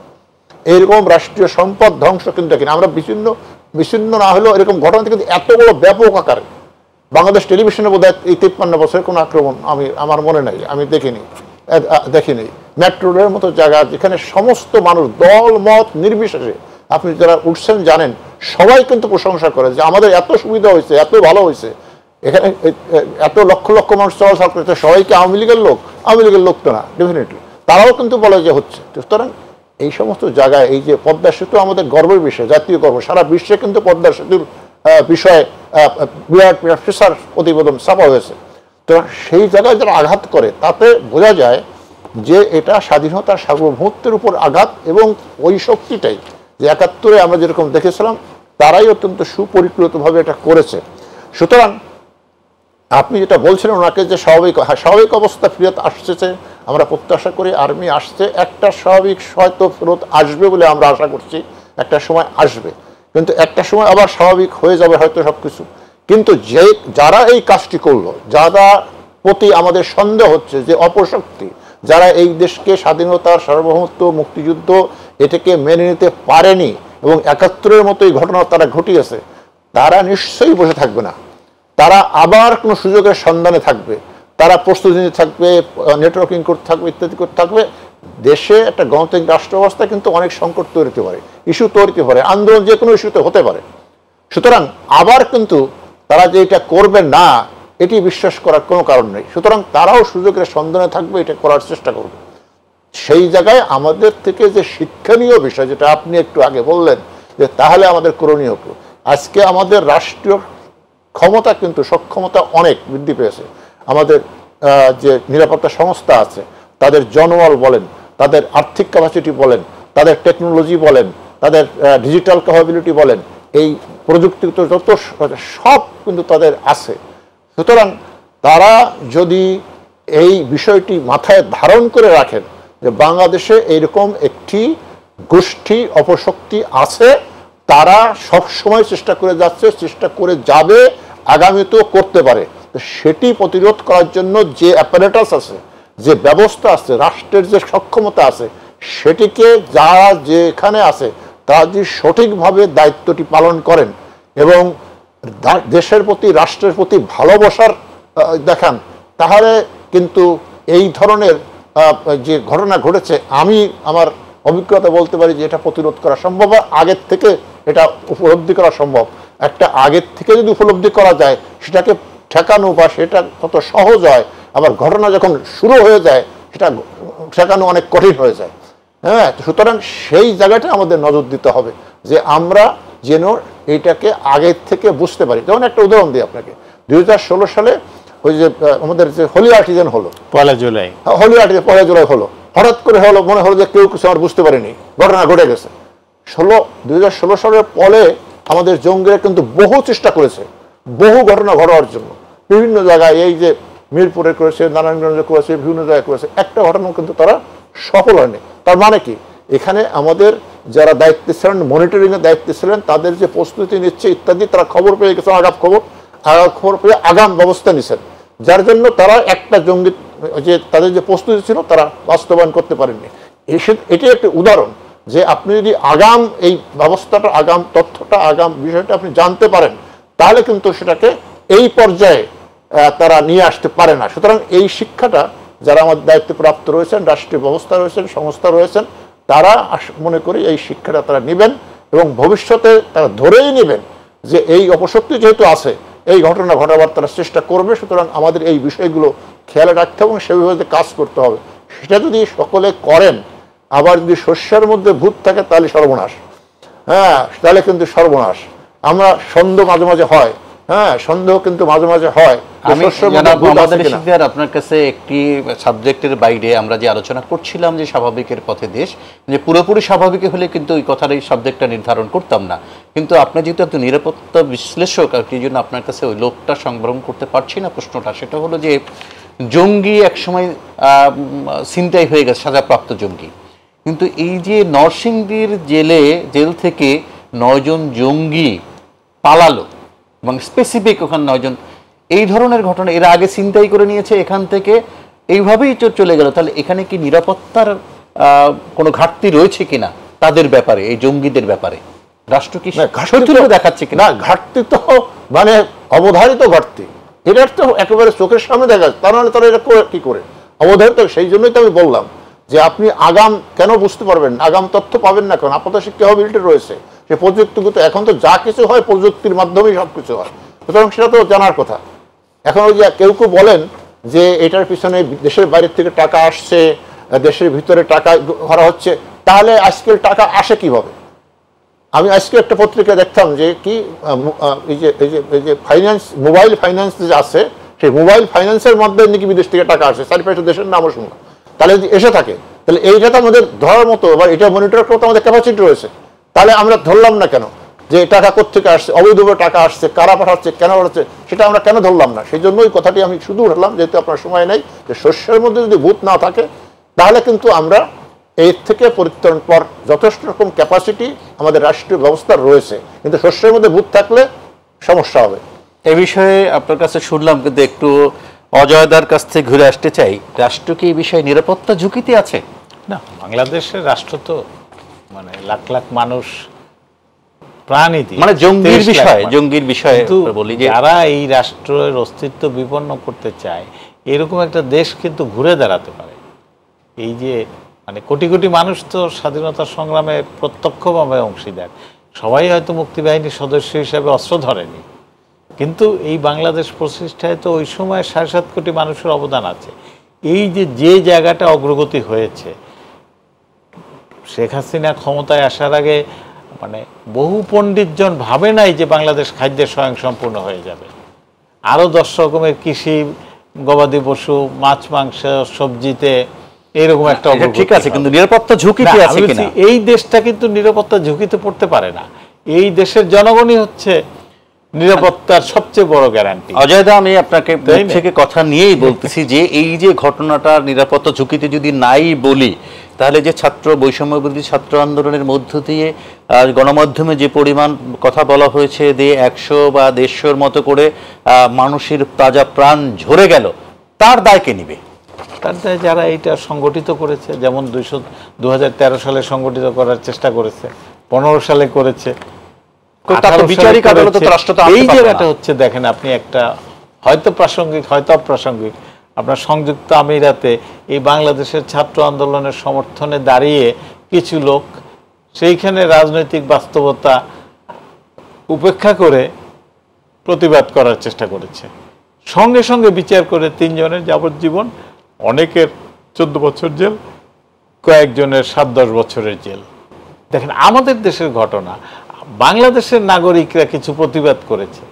[SPEAKER 3] এরকম রাষ্ট্রীয় সম্পদ ধ্বংস কিন্তু দেখিনি আমরা। বিচ্ছিন্ন না হলেও এরকম ঘটনা কিন্তু এত বড় ব্যাপক আকারে বাংলাদেশ টেলিভিশনে বোধহয় এই 53 বছরের কোনো আক্রমণ আমার মনে নাই, আমি দেখিনি। মেট্রো রেলের মতো জায়গা, যেখানে সমস্ত মানুষ দল মত নির্বিশেষে, আপনি যারা উঠছেন জানেন, সবাই কিন্তু প্রশংসা করে যে আমাদের এত সুবিধা হয়েছে, এত ভালো হয়েছে, এখানে এত লক্ষ লক্ষ মানুষ চলাচল করছে। সবাইকে আওয়ামী লীগের লোক? আওয়ামী লীগের লোক তো না, ডেফিনেটলি তারাও কিন্তু বলে যে হচ্ছে। সুতরাং এই সমস্ত জায়গায় এই যে পদ্মা সেতু আমাদের গর্বের বিষয়, জাতীয় গর্ব, সারা বিশ্বে কিন্তু পদ্মা সেতুর বিষয়ে বিরাট ফিসার প্রতিবেদন ছাপা হয়েছে। তো সেই জায়গায় যারা আঘাত করে, তাতে বোঝা যায় যে এটা স্বাধীনতার সার্বভৌমত্বের উপর আঘাত, এবং ওই শক্তিটাই যে 71-এ আমরা যেরকম দেখেছিলাম, তারাই অত্যন্ত সুপরিকল্পিতভাবে এটা করেছে। সুতরাং আপনি যেটা বলছিলেন ওনাকে, যে স্বাভাবিক অবস্থা ফেরত আসছে, আমরা প্রত্যাশা করি আর্মি আসছে, একটা স্বাভাবিক হয়তো ফেরত আসবে বলে আমরা আশা করছি, একটা সময় আসবে। কিন্তু একটা সময় আবার স্বাভাবিক হয়ে যাবে হয়তো সবকিছু। কিন্তু যারা এই কাজটি করলো, যারা প্রতি আমাদের সন্দেহ হচ্ছে যে অপশক্তি, যারা এই দেশকে স্বাধীনতার সার্বভৌমত্ব মুক্তিযুদ্ধ এটাকে মেনে নিতে পারেনি এবং ৭১-এর মতো এই ঘটনা তারা ঘটিয়েছে, তারা নিশ্চয়ই বসে থাকবে না। তারা আবার কোনো সুযোগের সন্ধানে থাকবে, তারা প্রস্তুতি নিতে থাকবে, নেটওয়ার্কিং করতে থাকবে, ইত্যাদি করতে থাকবে। দেশে একটা গণতান্ত্রিক রাষ্ট্র ব্যবস্থা কিন্তু অনেক সংকট তৈরি হতে পারে, ইস্যু তৈরি হতে পারে, আন্দোলন যে কোনো ইস্যুতে হতে পারে। সুতরাং আবার কিন্তু তারা যে এটা করবে না এটি বিশ্বাস করার কোনো কারণ নেই। সুতরাং তারাও সুযোগের সন্ধানে থাকবে, এটা করার চেষ্টা করবে। সেই জায়গায় আমাদের থেকে যে শিক্ষণীয় বিষয়, যেটা আপনি একটু আগে বললেন যে তাহলে আমাদের করণীয় কি, আজকে আমাদের রাষ্ট্রীয় ক্ষমতা কিন্তু সক্ষমতা অনেক বৃদ্ধি পেয়েছে। আমাদের যে নিরাপত্তা সংস্থা আছে, তাদের জনবল বলেন, তাদের আর্থিক ক্যাপাসিটি বলেন, তাদের টেকনোলজি বলেন, তাদের ডিজিটাল ক্যাপাবিলিটি বলেন, এই প্রযুক্তিগত যত সব কিন্তু তাদের আছে। সুতরাং তারা যদি এই বিষয়টি মাথায় ধারণ করে রাখেন যে বাংলাদেশে এইরকম একটি গোষ্ঠী অপশক্তি আছে, তারা সব সময় চেষ্টা করে যাচ্ছে, চেষ্টা করে যাবে, আগামীতেও করতে পারে, তো সেটি প্রতিরোধ করার জন্য যে অ্যাপারেটাস আছে, যে ব্যবস্থা আছে, রাষ্ট্রের যে সক্ষমতা আছে, সেটিকে যারা যেখানে আছে তারা যদি সঠিকভাবে দায়িত্বটি পালন করেন এবং দেশের প্রতি, রাষ্ট্রের প্রতি ভালোবাসার দেখান, তাহলে কিন্তু এই ধরনের যে ঘটনা ঘটেছে, আমি আমার অভিজ্ঞতা বলতে পারি যে এটা প্রতিরোধ করা সম্ভব, আগের থেকে এটা উপলব্ধি করা সম্ভব। একটা আগের থেকে যদি উপলব্ধি করা যায়, সেটাকে ঠেকানো বা সেটা কত সহজ হয়, আবার ঘটনা যখন শুরু হয়ে যায় সেটা ঠেকানো অনেক কঠিন হয়ে যায়। হ্যাঁ, সুতরাং সেই জায়গাটা আমাদের নজর দিতে হবে যে আমরা যেন এইটাকে আগের থেকে বুঝতে পারি। যেমন একটা উদাহরণ দিই আপনাকে, 2016 সালে ওই যে আমাদের যে হোলি আর্টিজান হলো,
[SPEAKER 2] 1 জুলাই,
[SPEAKER 3] হোলি আর্টিজান 1 জুলাই হলো, হঠাৎ করে হলো, মনে হলো যে কেউ কিছু আমার বুঝতে পারেনি, ঘটনা ঘটে গেছে। 2016 সালের পরে আমাদের জঙ্গিরা কিন্তু বহু চেষ্টা করেছে, বহু ঘটনা ঘটার জন্য, বিভিন্ন জায়গায়, এই যে মিরপুরে করেছে, নারায়ণগঞ্জে করেছে, বিভিন্ন জায়গায় করেছে, একটা ঘটনা কিন্তু তারা সফল হয়নি। তার মানে কি, এখানে আমাদের যারা দায়িত্বে ছিলেন, মনিটরিংয়ের দায়িত্বে ছিলেন, তাদের যে প্রস্তুতি নিচ্ছে ইত্যাদি, তারা খবর পেয়ে গেছে, আগাম খবর পেয়ে আগাম ব্যবস্থা নিচ্ছেন, যার জন্য তারা একটা জঙ্গি যে তাদের যে প্রস্তুতি ছিল তারা বাস্তবায়ন করতে পারেননি। এটি একটি উদাহরণ যে আপনি যদি আগাম এই ব্যবস্থাটা, আগাম তথ্যটা, আগাম বিষয়টা আপনি জানতে পারেন, তাহলে কিন্তু সেটাকে এই পর্যায়ে তারা নিয়ে আসতে পারে না। সুতরাং এই শিক্ষাটা যারা আমাদের দায়িত্বে প্রাপ্ত রয়েছেন, রাষ্ট্রীয় ব্যবস্থা রয়েছেন, সংস্থা রয়েছেন, তারা মনে করি এই শিক্ষাটা তারা নেবেন এবং ভবিষ্যতে তারা ধরেই নেবেন যে এই অপশক্তি যেহেতু আছে, এই ঘটনা ঘটাবার তারা চেষ্টা করবে। সুতরাং আমাদের এই বিষয়গুলো খেয়াল রাখতে হবে এবং সেভাবে কাজ করতে হবে। সেটা যদি সকলে করেন, আবার যদি শস্যের মধ্যে ভূত থাকে তাহলে সর্বনাশ। হ্যাঁ, তাহলে কিন্তু সর্বনাশ। আমরা সন্দেহ মাঝে মাঝে হয়, হ্যাঁ, সন্দেহ কিন্তু মাঝে মাঝে হয়।
[SPEAKER 1] আপনার কাছে একটি সাবজেক্টের বাইরে আমরা যে আলোচনা করছিলাম যে স্বাভাবিকের পথে দেশ, যে পুরোপুরি স্বাভাবিক হলে কিন্তু ওই কথার এই সাবজেক্টটা নির্ধারণ করতাম না। কিন্তু আপনি যেহেতু একটু নিরাপত্তা বিশ্লেষক, এই জন্য আপনার কাছে ওই লোকটা সংবরণ করতে পারছি না প্রশ্নটা। সেটা হলো যে জঙ্গি একসময় ছিনতাই হয়ে গেছে, সাজাপ্রাপ্ত জঙ্গি, কিন্তু এই যে নরসিংদীর জেল থেকে 9 জন জঙ্গি পালালো এবং স্পেসিফিক ওখানে 9 জন, এই ধরনের ঘটনা এরা আগে ছিনতাই করে নিয়েছে, এখান থেকে এইভাবেই চলে গেল, তাহলে এখানে কি নিরাপত্তার কোনো ঘাটতি রয়েছে কিনা তাদের ব্যাপারে, এই জঙ্গিদের ব্যাপারে রাষ্ট্র কি দেখাচ্ছে কিনা?
[SPEAKER 3] ঘাটতি তো মানে অবধারিত ঘাটতি, এটার তো একেবারে চোখের সামনে দেখা যাচ্ছে, তা নাহলে তারা এটা কি করে অবধারিত। সেই জন্যই তো আমি বললাম যে আপনি আগাম কেন বুঝতে পারবেন, আগাম তথ্য পাবেন না, কারণ আপাতত ক্যাপাবিলিটি রয়েছে, সে প্রযুক্তিগত, এখন তো যা কিছু হয় প্রযুক্তির মাধ্যমেই সব কিছু হয়, সুতরাং সেটা তো জানার কথা। এখন ওই যে কেউ বলেন যে এটার পিছনে দেশের বাইরের থেকে টাকা আসছে, দেশের ভিতরে টাকা ভরা হচ্ছে, তাহলে আজকাল টাকা আসে কিভাবে? আমি আজকে একটা পত্রিকা দেখতাম যে কি এই যে ফাইন্যান্স, মোবাইল ফাইন্যান্স যে আছে, সেই মোবাইল ফাইন্যান্সের মাধ্যমে নাকি বিদেশ থেকে টাকা আসে, চারিপাশে দেশের নামও শুনলাম। তাহলে যদি এসে থাকে, তাহলে এইটা তো আমাদের ধরার মতো বা এটা মনিটর করতে আমাদের ক্যাপাসিটি রয়েছে, তাহলে আমরা ধরলাম না কেন যে টাকা কোত্থেকে আসছে, অবৈধভাবে টাকা আসছে, কারা পাঠাচ্ছে, কেন পাঠাচ্ছে, সেটা আমরা কেন ধরলাম না? সেই জন্য ওই কথাটি আমি শুধু উঠালাম, যেহেতু আপনার সময় নেই, যে শস্যের মধ্যে যদি ভূত না থাকে তাহলে কিন্তু আমরা এর থেকে পরিত্রাণ পর যথেষ্ট রকম ক্যাপাসিটি আমাদের রাষ্ট্রীয় ব্যবস্থার রয়েছে, কিন্তু শস্যের মধ্যে ভূত থাকলে সমস্যা হবে।
[SPEAKER 1] এ বিষয়ে আপনার কাছে শুনলাম, কিন্তু একটু অজয়দার কাছ থেকে ঘুরে আসতে চাই। রাষ্ট্র কি এই বিষয়ে নিরাপত্তা ঝুঁকিতে আছে?
[SPEAKER 2] না, বাংলাদেশের রাষ্ট্র তো মানে লাখ লাখ মানুষ প্রাণী দিয়ে,
[SPEAKER 1] মানে জঙ্গির
[SPEAKER 2] 23 লাখ
[SPEAKER 1] বিষয়,
[SPEAKER 2] মানুষ।
[SPEAKER 1] জঙ্গির বিষয়ে
[SPEAKER 2] কিন্তু
[SPEAKER 1] বলি যে
[SPEAKER 2] যারা এই রাষ্ট্রের অস্তিত্ব বিপন্ন করতে চায়, এরকম একটা দেশ কিন্তু ঘুরে দাঁড়াতে পারে। এই যে মানে কোটি কোটি মানুষ তো স্বাধীনতা সংগ্রামে প্রত্যক্ষভাবে অংশীদার, সবাই হয়তো মুক্তিবাহিনীর সদস্য হিসেবে অস্ত্র ধরেনি, কিন্তু এই বাংলাদেশ প্রতিষ্ঠায় তো ওই সময় 7.5 কোটি মানুষের অবদান আছে। এই যে জায়গাটা অগ্রগতি হয়েছে, শেখ হাসিনা ক্ষমতায় আসার আগে মানে বহু পণ্ডিতজন ভাবে নাই যে বাংলাদেশ খাদ্যে স্বয়ংসম্পূর্ণ হয়ে যাবে। আরও 10 রকমের কৃষি, গবাদি পশু, মাছ মাংস, সবজিতে এরকম একটা
[SPEAKER 1] এটা ঠিক আছে, কিন্তু নিরাপত্তা ঝুঁকিতে আছে কিনা?
[SPEAKER 2] এই দেশটা কিন্তু নিরাপত্তা ঝুঁকিতে পড়তে পারে না। এই দেশের জনগণই হচ্ছে নিরাপত্তার সবচেয়ে বড় গ্যারান্টি।
[SPEAKER 1] অজয়দা, আমি আপনাকে মুখ থেকে কথা নিয়েই বলতেছি যে এই যে ঘটনাটা নিরাপত্তা ঝুঁকিতে যদি নাই বলি, তাহলে যে ছাত্র বৈষম্য বিরোধী ছাত্র আন্দোলনের মধ্য দিয়ে গণমাধ্যমে যে পরিমাণ কথা বলা হয়েছে, দিয়ে 100 বা 150-র মতো করে মানুষের তাজা প্রাণ ঝরে গেল, তার দায় কে নিবে?
[SPEAKER 2] তার দায় যারা এইটা সংগঠিত করেছে, যেমন 2013 সালে সংগঠিত করার চেষ্টা করেছে, 15 সালে করেছে,
[SPEAKER 1] বিচারিক আদালত তো রাষ্ট্র তো
[SPEAKER 2] এই জায়গাটা হচ্ছে, দেখেন আপনি একটা হয়তো প্রাসঙ্গিক হয়তো অপ্রাসঙ্গিক, আপনার সংযুক্ত আমিরাতে এই বাংলাদেশের ছাত্র আন্দোলনের সমর্থনে দাঁড়িয়ে কিছু লোক সেইখানে রাজনৈতিক বাস্তবতা উপেক্ষা করে প্রতিবাদ করার চেষ্টা করেছে, সঙ্গে সঙ্গে বিচার করে 3 জনের যাবজ্জীবন, অনেকের 14 বছর জেল, কয়েকজনের 7-10 বছরের জেল। দেখেন আমাদের দেশের ঘটনা, বাংলাদেশের নাগরিকরা কিছু প্রতিবাদ করেছে,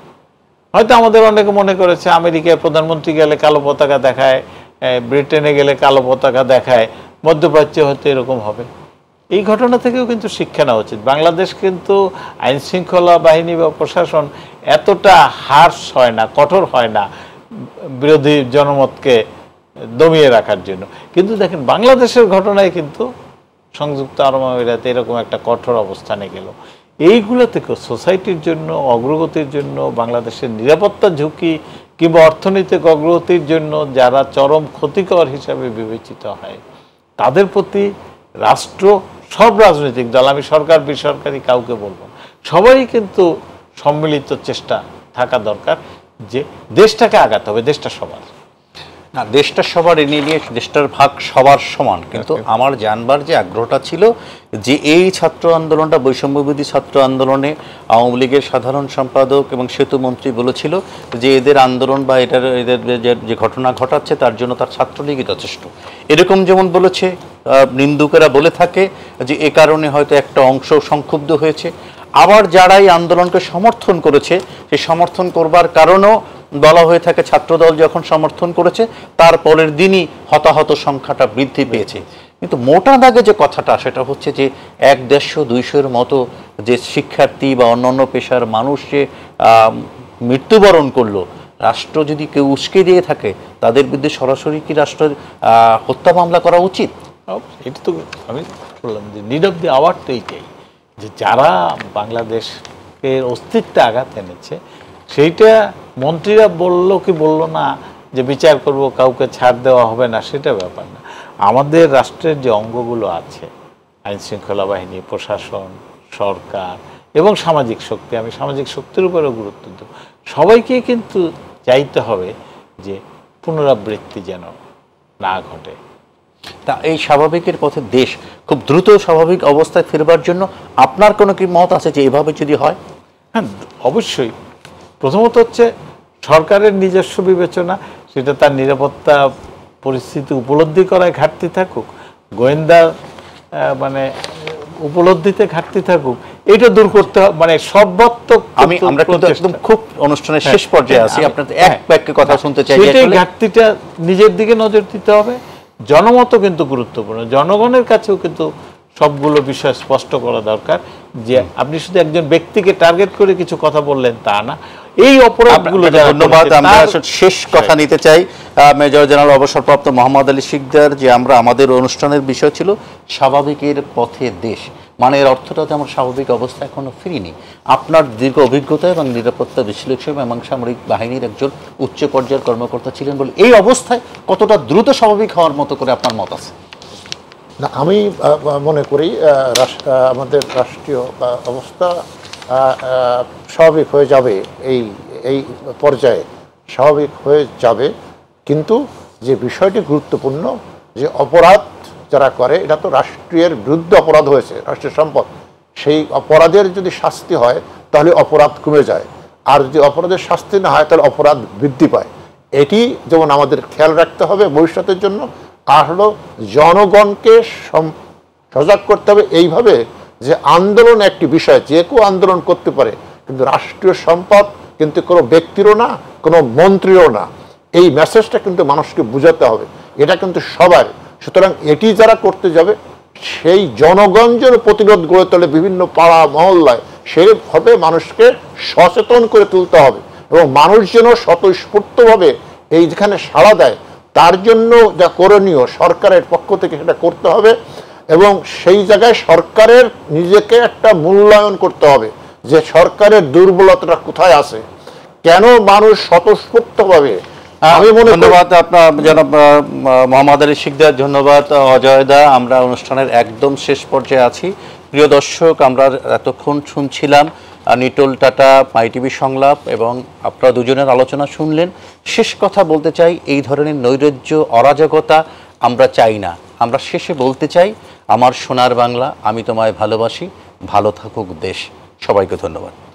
[SPEAKER 2] হয়তো আমাদের অনেকে মনে করেছে আমেরিকায় প্রধানমন্ত্রী গেলে কালো পতাকা দেখায়, ব্রিটেনে গেলে কালো পতাকা দেখায়, মধ্যপ্রাচ্যে হয়তো এরকম হবে। এই ঘটনা থেকেও কিন্তু শিক্ষা নেওয়া উচিত। বাংলাদেশ কিন্তু আইন শৃঙ্খলা বাহিনী বা প্রশাসন এতটা হার্শ হয় না, কঠোর হয় না বিরোধী জনমতকে দমিয়ে রাখার জন্য। কিন্তু দেখেন বাংলাদেশের ঘটনায় কিন্তু সংযুক্ত আরব আমিরাতে এরকম একটা কঠোর অবস্থানে গেল। এইগুলো থেকেও সোসাইটির জন্য, অগ্রগতির জন্য, বাংলাদেশের নিরাপত্তা ঝুঁকি কিংবা অর্থনৈতিক অগ্রগতির জন্য যারা চরম ক্ষতিকর হিসাবে বিবেচিত হয়, তাদের প্রতি রাষ্ট্র, সব রাজনৈতিক দল, আমি সরকার বেসরকারি কাউকে বলবো, সবাই কিন্তু সম্মিলিত চেষ্টা থাকা দরকার যে দেশটাকে আগাতে হবে, দেশটা সবার
[SPEAKER 1] না, দেশটা সবার, এ নিয়ে দেশটার ভাগ সবার সমান। কিন্তু আমার জানবার যে আগ্রহটা ছিল যে এই ছাত্র আন্দোলনটা, বৈষম্যবিরোধী ছাত্র আন্দোলনে আওয়ামী লীগের সাধারণ সম্পাদক এবং সেতুমন্ত্রী বলেছিল যে এদের আন্দোলন বা এদের যে ঘটনা ঘটাচ্ছে তার জন্য তার ছাত্রলীগই যথেষ্ট। এরকম যেমন বলেছে, নিন্দুকেরা বলে থাকে যে এ কারণে হয়তো একটা অংশ সংক্ষুব্ধ হয়েছে। আবার যারা এই আন্দোলনকে সমর্থন করেছে, সেই সমর্থন করবার কারণেও বলা হয়ে থাকে ছাত্রদল যখন সমর্থন করেছে তার পরের দিনই হতাহত সংখ্যাটা বৃদ্ধি পেয়েছে। কিন্তু মোটা দাগে যে কথাটা, সেটা হচ্ছে যে 150-200-এর মতো যে শিক্ষার্থী বা অন্যান্য পেশার মানুষ যে মৃত্যুবরণ করলো, রাষ্ট্র যদি কেউ উস্কে দিয়ে থাকে তাদের বিরুদ্ধে সরাসরি কি রাষ্ট্রের হত্যা মামলা করা উচিত?
[SPEAKER 2] এটা তো আমি বললাম যে নিড অফ দি আওয়ার তো এইটাই, যে যারা বাংলাদেশের অস্তিত্বে আঘাত এনেছে, সেইটা মন্ত্রীরা বললো কি বললো না যে বিচার করব, কাউকে ছাড় দেওয়া হবে না, সেটা ব্যাপার না। আমাদের রাষ্ট্রের যে অঙ্গগুলো আছে, আইন শৃঙ্খলা বাহিনী, প্রশাসন, সরকার এবং সামাজিক শক্তি, আমি সামাজিক শক্তির উপরেও গুরুত্ব দেব, সবাইকে কিন্তু চাইতে হবে যে পুনরাবৃত্তি যেন না ঘটে।
[SPEAKER 1] তা এই স্বাভাবিকের পথে দেশ খুব দ্রুত স্বাভাবিক অবস্থায় ফেরবার জন্য আপনার কোনো কি মত আছে যে এভাবে যদি হয়?
[SPEAKER 2] হ্যাঁ, অবশ্যই। প্রথমত হচ্ছে সরকারের নিজস্ব বিবেচনা, সেটা তার নিরাপত্তা পরিস্থিতি উপলব্ধি করায় ঘাটতি থাকুক, গোয়েন্দা মানে উপলব্ধিতে ঘাটতি থাকুক, এটা দূর করতে হবে। মানে সর্বাত্মক,
[SPEAKER 1] আমরা কিন্তু একদম খুব অনুষ্ঠানের শেষ পর্যায়ে আছি, আপনাদের এক বাক্যে কথা শুনতে চাই।
[SPEAKER 2] সেটাই ঘাটতিটা নিজের দিকে নজর দিতে হবে। জনমতও কিন্তু গুরুত্বপূর্ণ, জনগণের কাছেও কিন্তু সবগুলো বিষয় স্পষ্ট করা দরকার যে আপনি শুধু একজন ব্যক্তিকে টার্গেট করে কিছু কথা বললেন তা না, এই অপরাধগুলো যারা
[SPEAKER 1] ধন্যবাদ।
[SPEAKER 2] করেছে
[SPEAKER 1] আমরা
[SPEAKER 2] তার-
[SPEAKER 1] শেষ কথা নিতে চাই মেজর জেনারেল অবসরপ্রাপ্ত মোহাম্মদ আলী শিকদার, যে আমরা আমাদের অনুষ্ঠানের বিষয় ছিল স্বাভাবিকের পথে দেশ, মানে এর অর্থটা যেমন স্বাভাবিক অবস্থা এখনো ফিরিনি। আপনার দীর্ঘ অভিজ্ঞতা এবং নিরাপত্তা বিশ্লেষক এবং সামরিক বাহিনীর একজন উচ্চ পর্যায়ের কর্মকর্তা ছিলেন বলে এই অবস্থায় কতটা দ্রুত স্বাভাবিক হওয়ার মতো করে আপনার মত আছে?
[SPEAKER 3] না, আমি মনে করি আমাদের রাষ্ট্রীয় অবস্থা স্বাভাবিক হয়ে যাবে, এই এই পর্যায়ে স্বাভাবিক হয়ে যাবে। কিন্তু যে বিষয়টি গুরুত্বপূর্ণ, যে অপরাধ যারা করে, এটা তো রাষ্ট্রের বিরুদ্ধে অপরাধ হয়েছে, রাষ্ট্রের সম্পদ, সেই অপরাধের যদি শাস্তি হয় তাহলে অপরাধ কমে যায়, আর যদি অপরাধের শাস্তি না হয় তাহলে অপরাধ বৃদ্ধি পায়। এটি যেমন আমাদের খেয়াল রাখতে হবে ভবিষ্যতের জন্য, আর হলো জনগণকে সজাগ করতে হবে এইভাবে যে আন্দোলন একটি বিষয়, যে কেউ আন্দোলন করতে পারে, কিন্তু রাষ্ট্রীয় সম্পদ কিন্তু কোনো ব্যক্তিরও না, কোনো মন্ত্রীরও না। এই মেসেজটা কিন্তু মানুষকে বুঝাতে হবে, এটা কিন্তু সবার। সুতরাং এটি যারা করতে যাবে সেই জনগণ যেন প্রতিরোধ গড়ে তোলে বিভিন্ন পাড়া মহল্লায়, সেইভাবে মানুষকে সচেতন করে তুলতে হবে এবং মানুষ যেন স্বতঃস্ফূর্তভাবে এই যেখানে সাড়া দেয়, তার জন্য যা করণীয় সরকারের পক্ষ থেকে সেটা করতে হবে। এবং সেই জায়গায় সরকারের নিজেকে একটা মূল্যায়ন করতে হবে যে সরকারের দুর্বলতাটা কোথায় আছে, কেন মানুষ স্বতঃস্ফূর্তভাবে। আমি মনে করি
[SPEAKER 1] ধন্যবাদ আপনার জনাব মোহাম্মদ আলী শিকদার, ধন্যবাদ অজয় দা। আমরা অনুষ্ঠানের একদম শেষ পর্যায়ে আছি। প্রিয় দর্শক, আমরা এতক্ষণ শুনছিলাম নিটোল টাটা মাইটিভি সংলাপ এবং আপনারা দুজনের আলোচনা শুনলেন। শেষ কথা বলতে চাই, এই ধরনের নৈরাজ্য অরাজকতা আমরা চাই না। আমরা শেষে বলতে চাই, আমার সোনার বাংলা, আমি তোমায় ভালোবাসি, ভালো থাকুক দেশ। সবাইকে ধন্যবাদ।